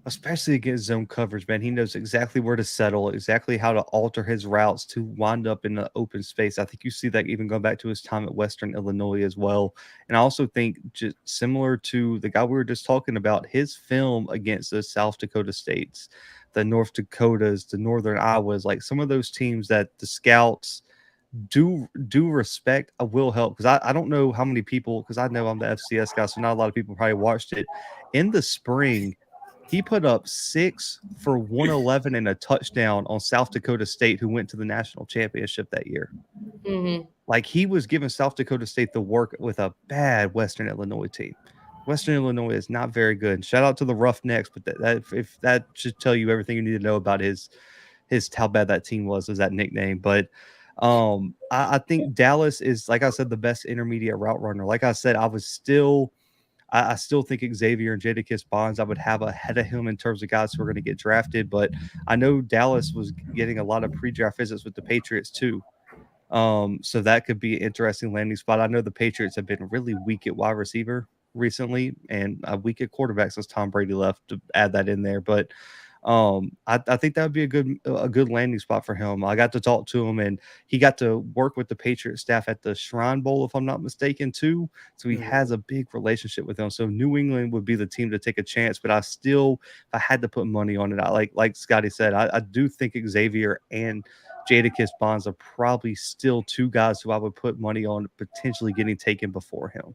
[SPEAKER 3] especially against zone coverage, man, he knows exactly where to settle, exactly how to alter his routes to wind up in the open space. I think you see that even going back to his time at Western Illinois as well. And I also think, just similar to the guy we were just talking about, his film against the South Dakota States, the North Dakotas, the Northern Iowas, like some of those teams that the scouts due respect, I will help, because I don't know how many people, because I know I'm the FCS guy, so not a lot of people probably watched it. In the spring, he put up 6 for 111 and a touchdown on South Dakota State, who went to the national championship that year.
[SPEAKER 2] Mm-hmm.
[SPEAKER 3] Like, he was giving South Dakota State the work with a bad Western Illinois team. Western Illinois is not very good. Shout out to the Roughnecks, but if that should tell you everything you need to know about his how bad that team was that nickname. But I think Dallas is, like I said, the best intermediate route runner. Like I said, I still think Xavier and Jadakiss Bonds I would have ahead of him in terms of guys who are going to get drafted. But I know Dallas was getting a lot of pre-draft visits with the Patriots too. So that could be an interesting landing spot. I know the Patriots have been really weak at wide receiver recently and a weak at quarterback since Tom Brady left, to add that in there. But I think that would be a good landing spot for him. I got to talk to him, and he got to work with the Patriot staff at the Shrine Bowl, if I'm not mistaken, too. So he has a big relationship with them. So New England would be the team to take a chance. But if I had to put money on it, I like Scotty said, I do think Xavier and Jadakiss Bonds are probably still two guys who I would put money on potentially getting taken before him.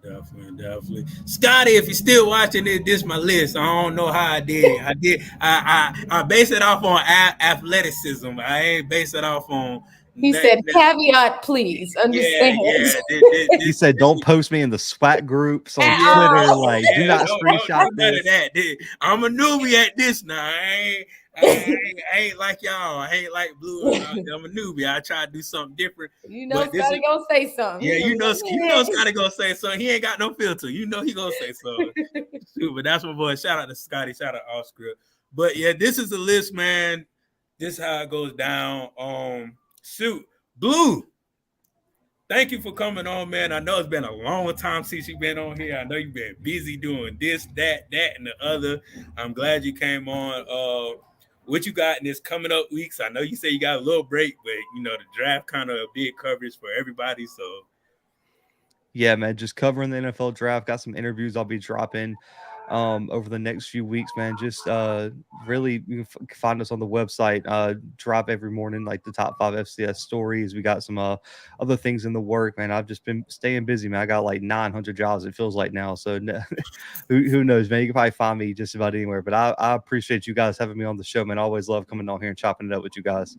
[SPEAKER 1] Definitely. Scotty, if you're still watching this is my list. I don't know how I did. I base it off on athleticism. I ain't base it off on.
[SPEAKER 2] He said, caveat, please. Understand.
[SPEAKER 3] He said, don't post me in the SWAT groups on Twitter. Like, do not screenshot this.
[SPEAKER 1] I'm a newbie at this now. I ain't like y'all. I ain't like Blue. I'm a newbie. I try to do something different.
[SPEAKER 2] You know, Scotty gonna say something.
[SPEAKER 1] Yeah, you know Scotty gonna say something. He ain't got no filter. You know he gonna say something. But that's my boy. Shout out to Scotty. Shout out Oscar. But yeah, this is the list, man. This is how it goes down. Shoot, Blue. Thank you for coming on, man. I know it's been a long time since you've been on here. I know you've been busy doing this, that, and the other. I'm glad you came on. What you got in this coming up weeks? I know you say you got a little break, but you know the draft kind of a big coverage for everybody. So
[SPEAKER 3] yeah, man, just covering the NFL draft. Got some interviews I'll be dropping over the next few weeks, man. Just really, you can find us on the website. Drop every morning like the top 5 FCS stories. We got some other things in the work, man. I've just been staying busy, man. I got like 900 jobs, it feels like now. So who knows, man? You can probably find me just about anywhere. But I appreciate you guys having me on the show, man. I always love coming on here and chopping it up with you guys.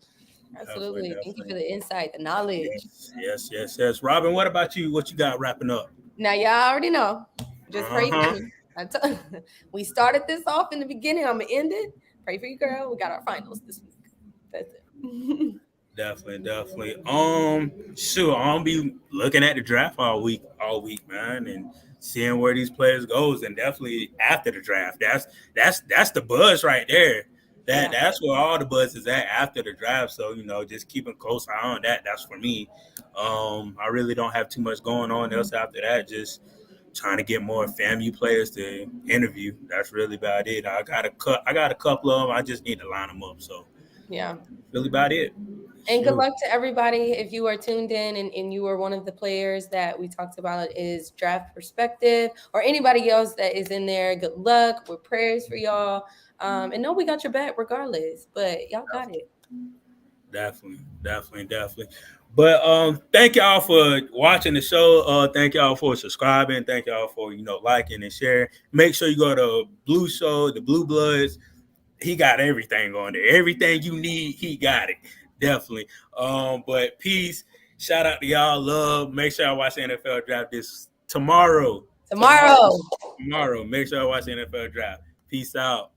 [SPEAKER 2] Absolutely. Definitely. Thank you for the insight, the knowledge.
[SPEAKER 1] Yes. Robin, what about you? What you got wrapping up?
[SPEAKER 2] Now, y'all already know. Just pray for me. We started this off in the beginning. I'm going to end it. Pray for you, girl. We got our finals this week. That's it.
[SPEAKER 1] Definitely. Sure. I'll be looking at the draft all week, man, and seeing where these players goes. And definitely after the draft, that's the buzz right there. That's where all the buzz is at after the draft. So, you know, just keeping close eye on that. That's for me. I really don't have too much going on else after that. Just trying to get more FAMU players to interview. That's really about it. I got a couple of them. I just need to line them up. So
[SPEAKER 2] yeah,
[SPEAKER 1] really about it.
[SPEAKER 2] And good luck to everybody. If you are tuned in and you are one of the players that we talked about is Draft Perspective, or anybody else that is in there, good luck. We're prayers for y'all. And know we got your back regardless, but y'all got it.
[SPEAKER 1] Definitely. But thank y'all for watching the show. Thank y'all for subscribing. Thank y'all for liking and sharing. Make sure you go to Blue Show, the Blue Bloods. He got everything on there. Everything you need, he got it. Definitely. But peace. Shout out to y'all. Love. Make sure I watch the NFL draft this tomorrow.
[SPEAKER 2] Tomorrow.
[SPEAKER 1] Make sure I watch the NFL draft. Peace out.